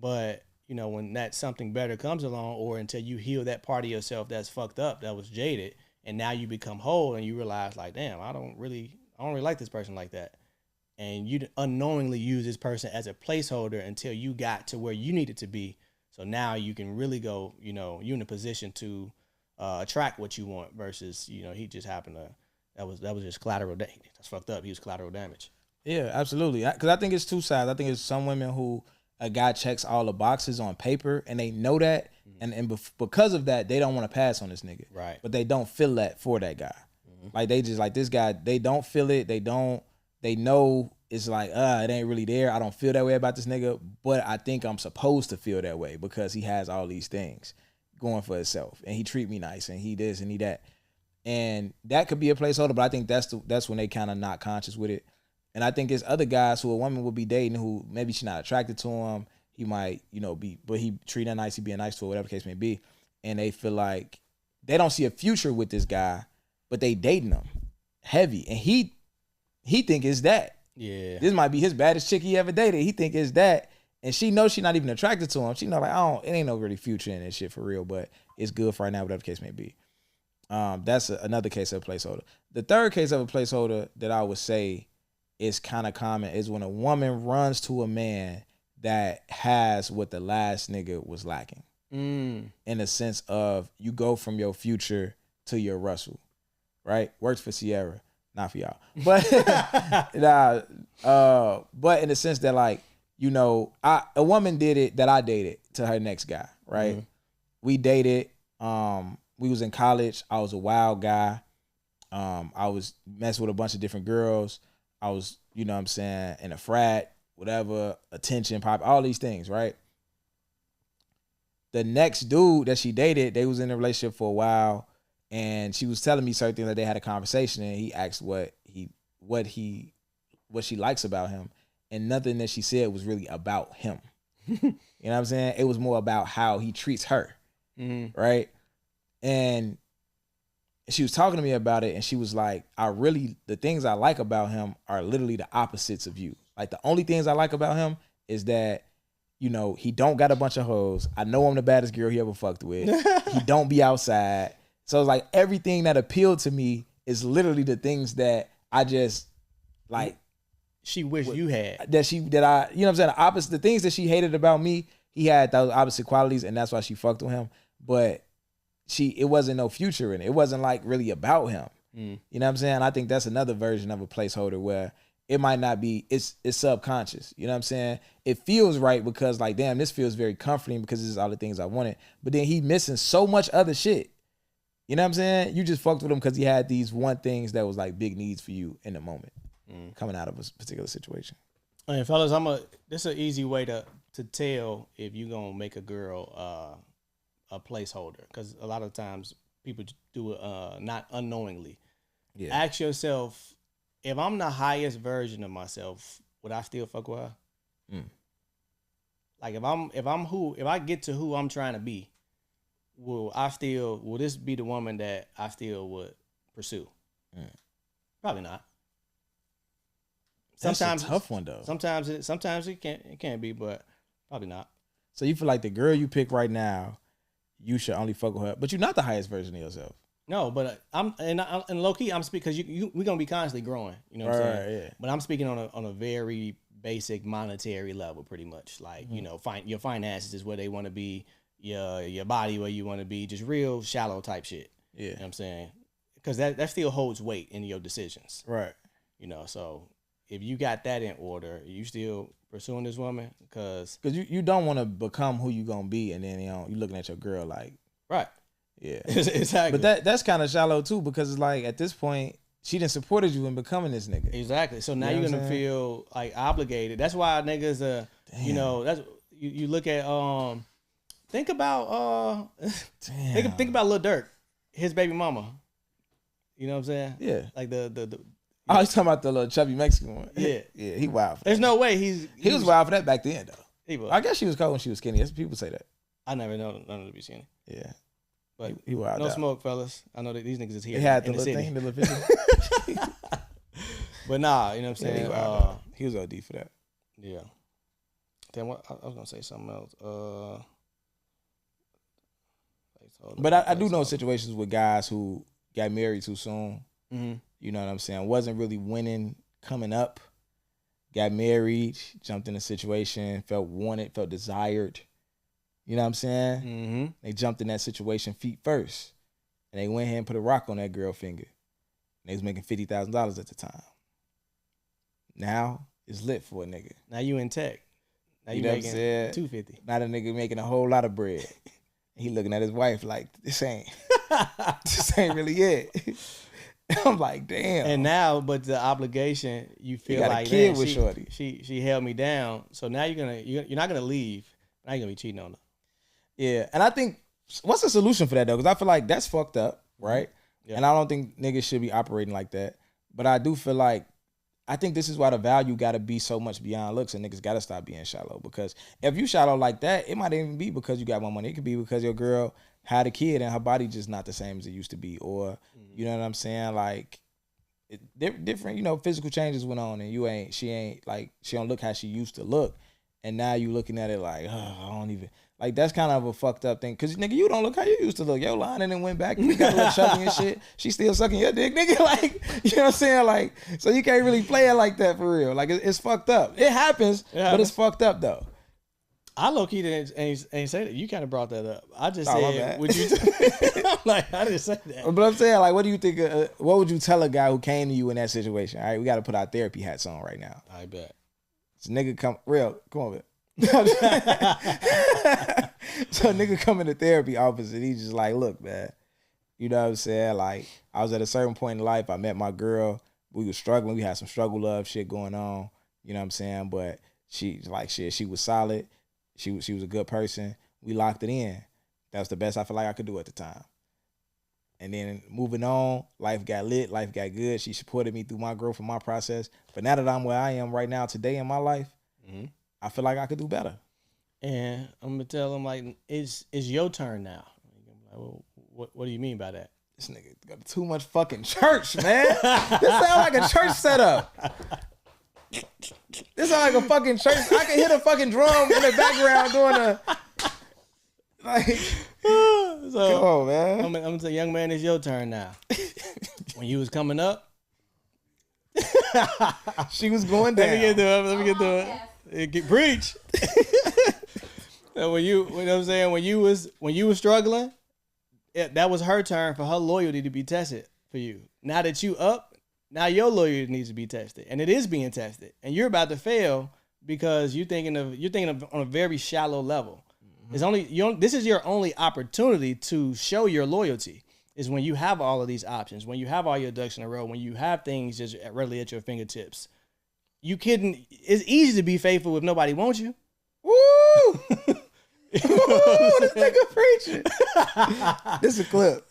but when that something better comes along, or until you heal that part of yourself that's fucked up, that was jaded, and now you become whole and you realize like, damn, I don't really like this person like that. And you unknowingly use this person as a placeholder until you got to where you needed to be. So now you can really go, you're in a position to attract what you want, versus, he just happened to, that was just collateral damage. That's fucked up. He was collateral damage.
Yeah, absolutely. Because I think it's two sides. I think it's some women who a guy checks all the boxes on paper and they know that. Mm-hmm. And because of that, they don't want to pass on this nigga.
Right.
But they don't feel that for that guy. Mm-hmm. Like they just like this guy, they don't feel it. They know it's like, it ain't really there. I don't feel that way about this nigga, but I think I'm supposed to feel that way because he has all these things going for himself, and he treat me nice, and he this and he that, and that could be a placeholder. But I think that's when they kind of not conscious with it. And I think there's other guys who a woman will be dating who maybe she's not attracted to him. He might, be, but he treat her nice, he being nice to her, whatever the case may be, and they feel like they don't see a future with this guy, but they dating him heavy, and he think it's that.
Yeah.
This might be his baddest chick he ever dated. He think it's that. And she knows she's not even attracted to him. She know like, it ain't no really future in this shit for real, but it's good for right now, whatever the case may be. That's another case of a placeholder. The third case of a placeholder that I would say is kind of common is when a woman runs to a man that has what the last nigga was lacking. In the sense of you go from your Future to your Russell, right? Works for Sierra, not for y'all. But but in the sense that like, you know, a woman did it that I dated to her next guy, right? We dated, we was in college. I was a wild guy. I was messing with a bunch of different girls. I was, you know what I'm saying, in a frat, whatever, attention, pop, all these things, right? The next dude that she dated, they was in a relationship for a while, and she was telling me certain things that they had a conversation, and he asked what she likes about him, and nothing that she said was really about him. You know what I'm saying? It was more about how he treats her, right? And she was talking to me about it, and she was like, the things I like about him are literally the opposites of you. Like, the only things I like about him is that, you know, he don't got a bunch of hoes. I know I'm the baddest girl he ever fucked with. He don't be outside. So it's like everything that appealed to me is literally the things that I just like.
She wished you had.
You know what I'm saying? The opposite, the things that she hated about me, he had those opposite qualities, and that's why she fucked with him. But it wasn't no future in it. It wasn't like really about him. You know what I'm saying? I think that's another version of a placeholder where it might not be, it's subconscious. You know what I'm saying? It feels right because like, damn, this feels very comforting because this is all the things I wanted. But then he missing so much other shit. You know what I'm saying? You just fucked with him because he had these one things that was like big needs for you in the moment coming out of a particular situation.
And fellas, this is an easy way to tell if you're going to make a girl a placeholder, because a lot of times people do it not unknowingly. Yeah. Ask yourself, if I'm the highest version of myself, would I still fuck with her? Like if I get to who I'm trying to be, will this be the woman that I still would pursue? Probably not. Sometimes
that's a tough one though.
Sometimes it can't be, but probably not.
So you feel like the girl you pick right now, you should only fuck with her, but you're not the highest version of yourself.
No, but I'm low key. I'm speaking because we're gonna be constantly growing. You know what I'm saying? Yeah. But I'm speaking on a very basic monetary level, pretty much. Like you know, your finances is where they want to be. Your body where you want to be. Just real shallow type shit. Yeah, you know what I'm saying? Because that still holds weight in your decisions. Right. You know, so if you got that in order, you still pursuing this woman because
you don't want to become who you gonna be, and then you looking at your girl like
right.
Yeah,
exactly.
But that's kind of shallow too, because it's like at this point she done supported you in becoming this nigga.
Exactly. So now you're gonna feel like obligated. That's why niggas you know, that's you look at think about think about Lil Durk, his baby mama. You know what I'm saying? Yeah. Like the
I was talking about the little chubby Mexican one.
Yeah.
Yeah, he wild for that.
There's no way he
was wild for that back then though.
He was.
I guess she was cold when she was skinny. That's people say that.
I never know none of them to be skinny.
Yeah.
But
he wild
no
out.
smoke, fellas. I know that these niggas is here.
He had
in
the
the
little
city.
thing, the little video.
But nah, you know what I'm saying?
Yeah, he was OD for that.
Yeah. Then what? I was gonna say something else.
But I do know situations with guys who got married too soon. Mm-hmm. You know what I'm saying? Wasn't really winning coming up. Got married, jumped in a situation, felt wanted, felt desired. You know what I'm saying? Mm-hmm. They jumped in that situation feet first. And they went ahead and put a rock on that girl finger. And they was making $50,000 at the time. Now, it's lit for a nigga.
Now you in tech. Now you making $250.
Now the nigga making a whole lot of bread. He looking at his wife like, this ain't really it. I'm like, damn.
And now, but the obligation, you feel
got
like
a kid with shorty.
She held me down. So now you're not gonna leave. Now you're gonna be cheating on her.
Yeah, and I think what's the solution for that though? Because I feel like that's fucked up, right? Yeah. And I don't think niggas should be operating like that. But I do feel like I think this is why the value got to be so much beyond looks, and niggas got to stop being shallow. Because if you shallow like that, it might even be because you got more money. It could be because your girl had a kid and her body just not the same as it used to be, or you know what I'm saying? Like different, physical changes went on, and she don't look how she used to look, and now you looking at it like, oh, I don't even. Like, that's kind of a fucked up thing. Because, nigga, you don't look how you used to look. Your line and then went back. You got a little chubby and shit. She still sucking your dick, nigga. Like, you know what I'm saying? Like, so you can't really play it like that for real. Like, it's fucked up. It happens, but it's fucked up, though.
I low-key ain't say that. You kind of brought that up. I just
my
said,
bad.
would you... I'm like, I didn't say that.
But I'm saying, like, what do you think, what would you tell a guy who came to you in that situation? All right, we got to put our therapy hats on right now.
I bet.
So nigga come on, man. So nigga come in the therapy office and he's just like, look, man, you know what I'm saying? Like, I was at a certain point in life, I met my girl, we was struggling, we had some struggle love shit going on, you know what I'm saying? But she was solid, she was a good person, we locked it in. That was the best I feel like I could do at the time. And then moving on, life got lit, life got good, she supported me through my growth and my process. But now that I'm where I am right now today in my life, I feel like I could do better.
And I'm gonna tell him, like, it's your turn now. Like, well, what do you mean by that?
This nigga got too much fucking church, man. This sound like a church setup. This sound like a fucking church. I can hear the fucking drum in the background doing a like.
So,
come on, man.
I'm gonna say, young man, it's your turn now. When you was coming up,
she was going down.
Let me get to it. Preach. And when you know what I'm saying, when you was struggling, that was her turn for her loyalty to be tested for you. Now that you up, now your loyalty needs to be tested, and it is being tested. And you're about to fail because you're thinking of on a very shallow level. It's this is your only opportunity to show your loyalty. Is when you have all of these options, when you have all your ducks in a row, when you have things just readily at your fingertips. It's easy to be faithful if nobody wants you.
Woo! This nigga preaching. This is a clip.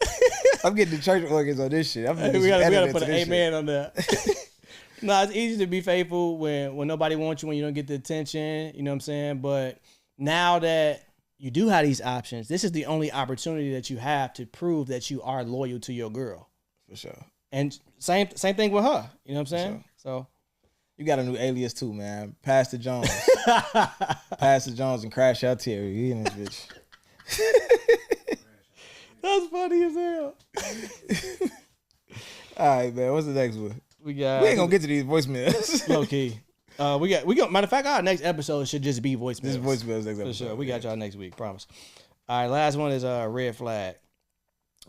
I'm getting the church organs on this shit.
We gotta put an amen on that. No, it's easy to be faithful when nobody wants you, when you don't get the attention, you know what I'm saying? But now that you do have these options, this is the only opportunity that you have to prove that you are loyal to your girl.
For sure.
And same thing with her. You know what I'm saying? So
you got a new alias too, man. Pastor Jones. Pastor Jones and Crash Out Terry. You in this bitch.
That's funny as hell.
All right, man. What's the next one?
We
ain't gonna get to these voicemails.
Low key. We got. Matter of fact, our next episode should just be voicemails.
This is voicemails next episode.
For sure. We got y'all next week. Promise. All right. Last one is a red flag.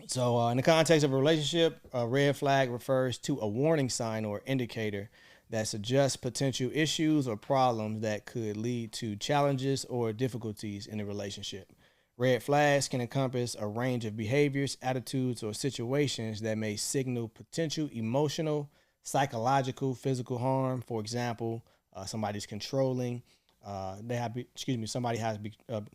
So in the context of a relationship, a red flag refers to a warning sign or indicator that suggests potential issues or problems that could lead to challenges or difficulties in a relationship. Red flags can encompass a range of behaviors, attitudes, or situations that may signal potential emotional, psychological, physical harm. For example, somebody's controlling. Somebody has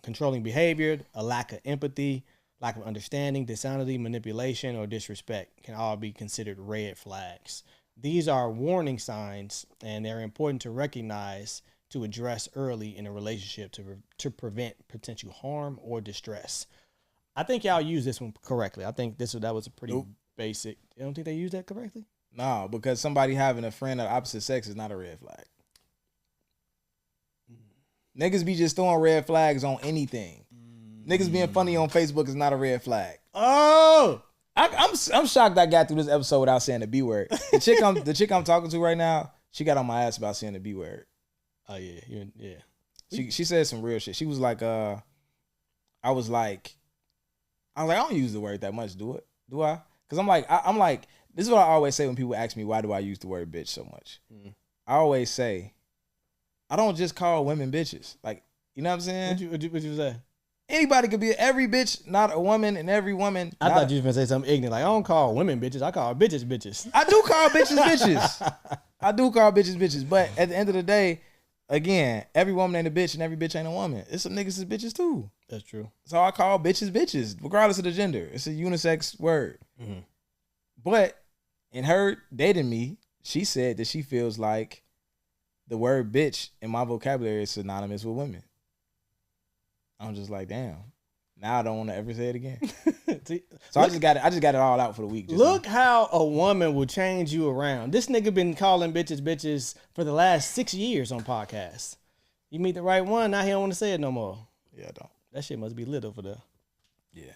controlling behavior, a lack of empathy, lack of understanding, dishonesty, manipulation, or disrespect can all be considered red flags. These are warning signs, and they're important to recognize to address early in a relationship to prevent potential harm or distress. I think y'all use this one correctly. I think that was a pretty basic. You don't think they used that correctly?
No, because somebody having a friend of the opposite sex is not a red flag. Niggas be just throwing red flags on anything. Niggas being funny on Facebook is not a red flag.
Oh!
I'm shocked I got through this episode without saying the B word. The chick I'm talking to right now, she got on my ass about saying the B word.
Oh yeah.
She said some real shit. She was like, I was like, I don't use the word that much, do I? Because I'm like, this is what I always say when people ask me why do I use the word bitch so much. I always say, I don't just call women bitches. Like, you know what I'm saying?
What you say?
Anybody could be every bitch, not a woman, and every woman.
I thought you was gonna say something ignorant. Like, I don't call women bitches. I call bitches bitches.
I do call bitches bitches. I do call bitches bitches. But at the end of the day, again, every woman ain't a bitch and every bitch ain't a woman. It's some niggas is bitches too.
That's true.
So I call bitches bitches, regardless of the gender. It's a unisex word. Mm-hmm. But in her dating me, she said that she feels like the word bitch in my vocabulary is synonymous with women. I'm just like, damn. Now I don't want to ever say it again. So I just got it all out for the week.
Look how a woman will change you around. This nigga been calling bitches for the last 6 years on podcasts. You meet the right one, now he don't want to say it no more.
Yeah, I don't.
That shit must be lit over there.
Yeah.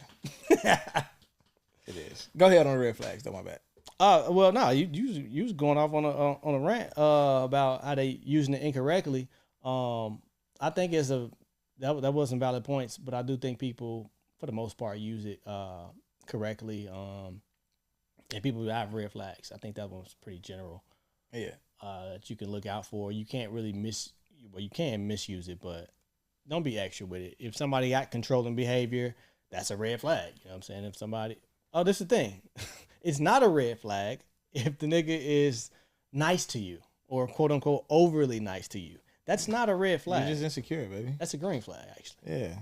It is. Go ahead on the red flags, though, my bad.
Well, no, you was going off on a rant about how they using it incorrectly. I think that wasn't valid points, but I do think people, for the most part, use it correctly. And people who have red flags, I think that one's pretty general.
Yeah.
That you can look out for. You can't really you can misuse it, but don't be extra with it. If somebody got controlling behavior, that's a red flag. You know what I'm saying? If somebody, this is the thing. It's not a red flag if the nigga is nice to you or quote unquote overly nice to you. That's not a red flag.
You're just insecure, baby.
That's a green flag, actually.
Yeah.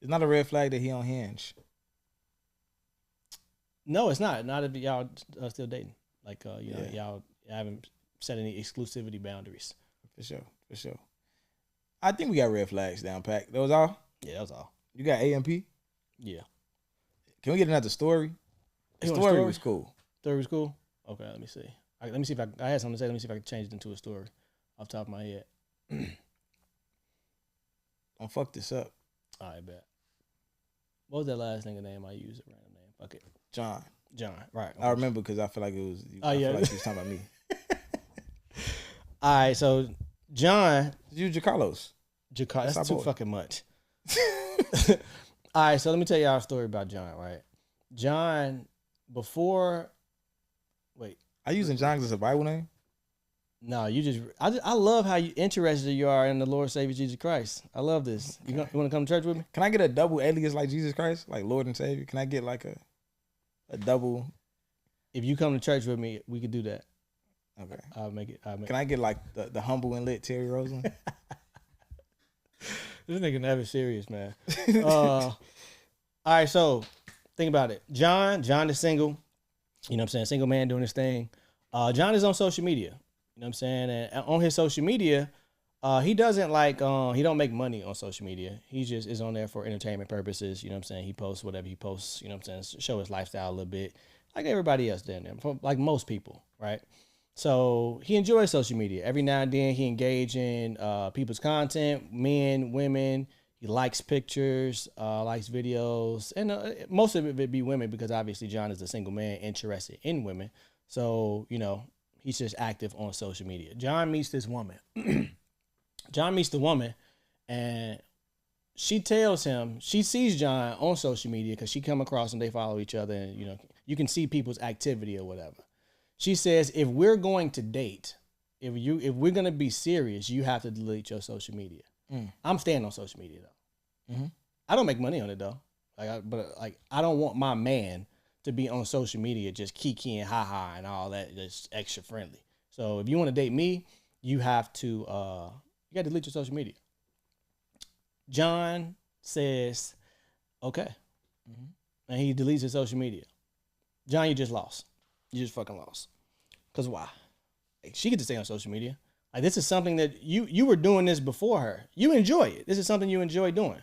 It's not a red flag that he on Hinge.
No, it's not. Not if y'all still dating. Like, y'all haven't set any exclusivity boundaries.
For sure. I think we got red flags down packed. That was all?
Yeah, that was all.
You got AMP?
Yeah.
Can we get another story? The story was cool.
Story was cool? Okay, let me see. Let me see if I had something to say. Let me see if I can change it into a story off the top of my head.
Don't fuck this up.
All right, bet. What was that last nigga name I used? A random name. Fuck it.
John,
right.
I remember because I feel like it was. I feel like he was talking about me.
All right, so John.
You Jacarlos.
That's too fucking much. All right, so let me tell y'all a story about John, right? John,
Are you using John as a Bible name?
No, I love how interested you are in the Lord Savior Jesus Christ. I love this. You want to come to church with me?
Can I get a double alias like Jesus Christ, like Lord and Savior? Can I get like a double?
If you come to church with me, we could do that.
Okay.
I'll make it.
Can I get like the humble and lit Terry Rosen?
This nigga never serious, man. All right, so think about it. John is single. You know what I'm saying? Single man doing his thing. John is on social media. You know what I'm saying? And on his social media, he doesn't he don't make money on social media. He just is on there for entertainment purposes. You know what I'm saying? He posts whatever he posts, you know what I'm saying? Show his lifestyle a little bit. Like everybody else down there, like most people, right? So he enjoys social media. Every now and then he engage in people's content, men, women. He likes pictures, likes videos, and most of it would be women because obviously John is a single man interested in women. So, he's just active on social media. John meets this woman. John meets the woman, and she tells him, she sees John on social media because she come across and they follow each other, and, you can see people's activity or whatever. She says, if we're going to date, if we're going to be serious, you have to delete your social media. I'm staying on social media though.
Mm-hmm.
I don't make money on it though. But I don't want my man to be on social media just kiki and haha and all that. That's extra friendly. So if you want to date me, you have to you got to delete your social media. John says, okay, and he deletes his social media. John, you just lost. You just fucking lost. Cause why? She get to stay on social media. This is something that you were doing this before her. You enjoy it. This is something you enjoy doing,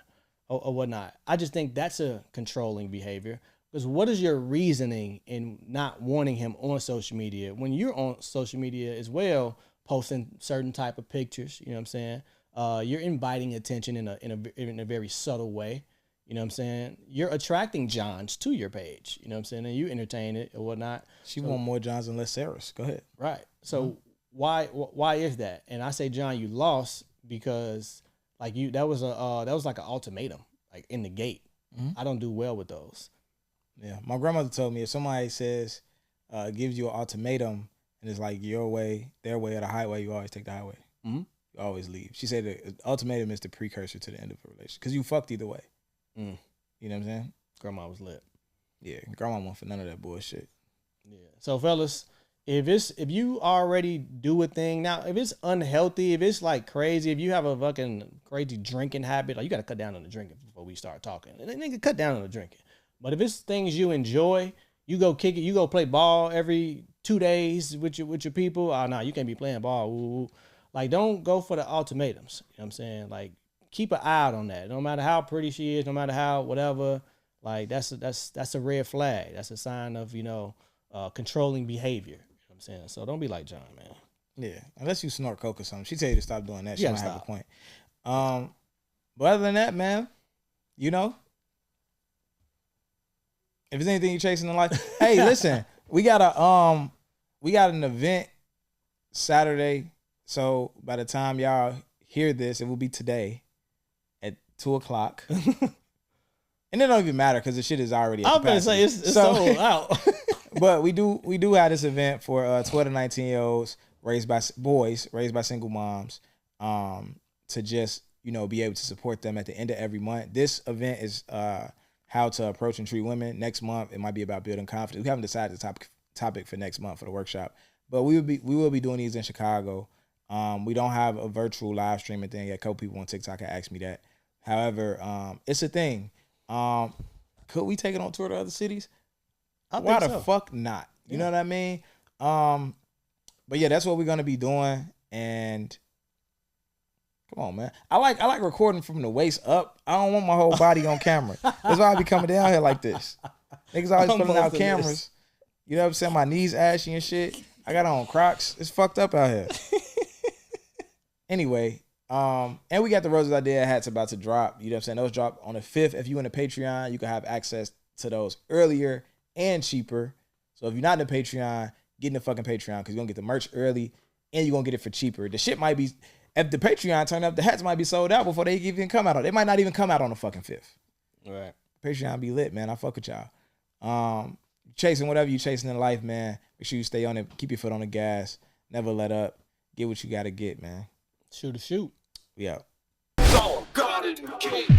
or whatnot. I just think that's a controlling behavior. Because what is your reasoning in not wanting him on social media when you're on social media as well, posting certain type of pictures? You know what I'm saying? You're inviting attention in a very subtle way. You know what I'm saying? You're attracting Johns to your page. You know what I'm saying? And you entertain it or whatnot.
She want more Johns and less Sarahs. Go ahead.
Right. So why is that? And I say, John, you lost because that was like an ultimatum, like in the gate. I don't do well with those.
Yeah. My grandmother told me if somebody says, gives you an ultimatum and it's like your way, their way, or the highway, you always take the highway.
Mm-hmm.
You always leave. She said the ultimatum is the precursor to the end of a relationship because you fucked either way. You know what I'm saying?
Grandma was lit.
Yeah, grandma won't for none of that bullshit.
Yeah. So fellas, if you already do a thing now, if it's unhealthy, if it's like crazy, if you have a fucking crazy drinking habit, you got to cut down on the drinking before we start talking. And then nigga, cut down on the drinking. But if it's things you enjoy, you go kick it, you go play ball every 2 days with your people. Oh no, you can't be playing ball. Ooh. Don't go for the ultimatums. You know what I'm saying? Keep an eye out on that. No matter how pretty she is, no matter how whatever, that's a red flag. That's a sign of, controlling behavior. You know what I'm saying? So don't be like John, man.
Yeah, unless you snort coke or something. She tell you to stop doing that. She
You
might
gotta
have a
stop.
point. But other than that, man, you know, if there's anything you're chasing in life, hey, listen, we got an event Saturday. So by the time y'all hear this, it will be today at 2:00. And it don't even matter because the shit is already at
I'm gonna say
capacity.
it's sold out.
But we do have this event for 12 to 19-year-olds raised by single moms, to just, you know, be able to support them at the end of every month. This event is how to approach and treat women. Next month it might be about building confidence. We haven't decided the topic for next month for the workshop, but we will be doing these in Chicago. We don't have a virtual live streaming thing yet. A couple people on TikTok have asked me that. However, it's a thing. Could we take it on tour to other cities? Why the fuck not? You know what I mean? But yeah, that's what we're gonna be doing. And come on, man. I like recording from the waist up. I don't want my whole body on camera. That's why I be coming down here like this. Niggas always pulling out cameras. You know what I'm saying? My knees ashy and shit. I got on Crocs. It's fucked up out here. Anyway, and we got the Roses Idea hats about to drop. You know what I'm saying? Those drop on the 5th. If you in the Patreon, you can have access to those earlier and cheaper. So if you're not in the Patreon, get in the fucking Patreon because you're going to get the merch early and you're going to get it for cheaper. The shit might be, if the Patreon turn up, the hats might be sold out before they even come out. They might not even come out on the fucking 5th.
Right.
Patreon be lit, man. I fuck with y'all. Chasing whatever you chasing in life, man. Make sure you stay on it. Keep your foot on the gas. Never let up. Get what you got to get, man.
Shoot.
We out.
So, God in the cake.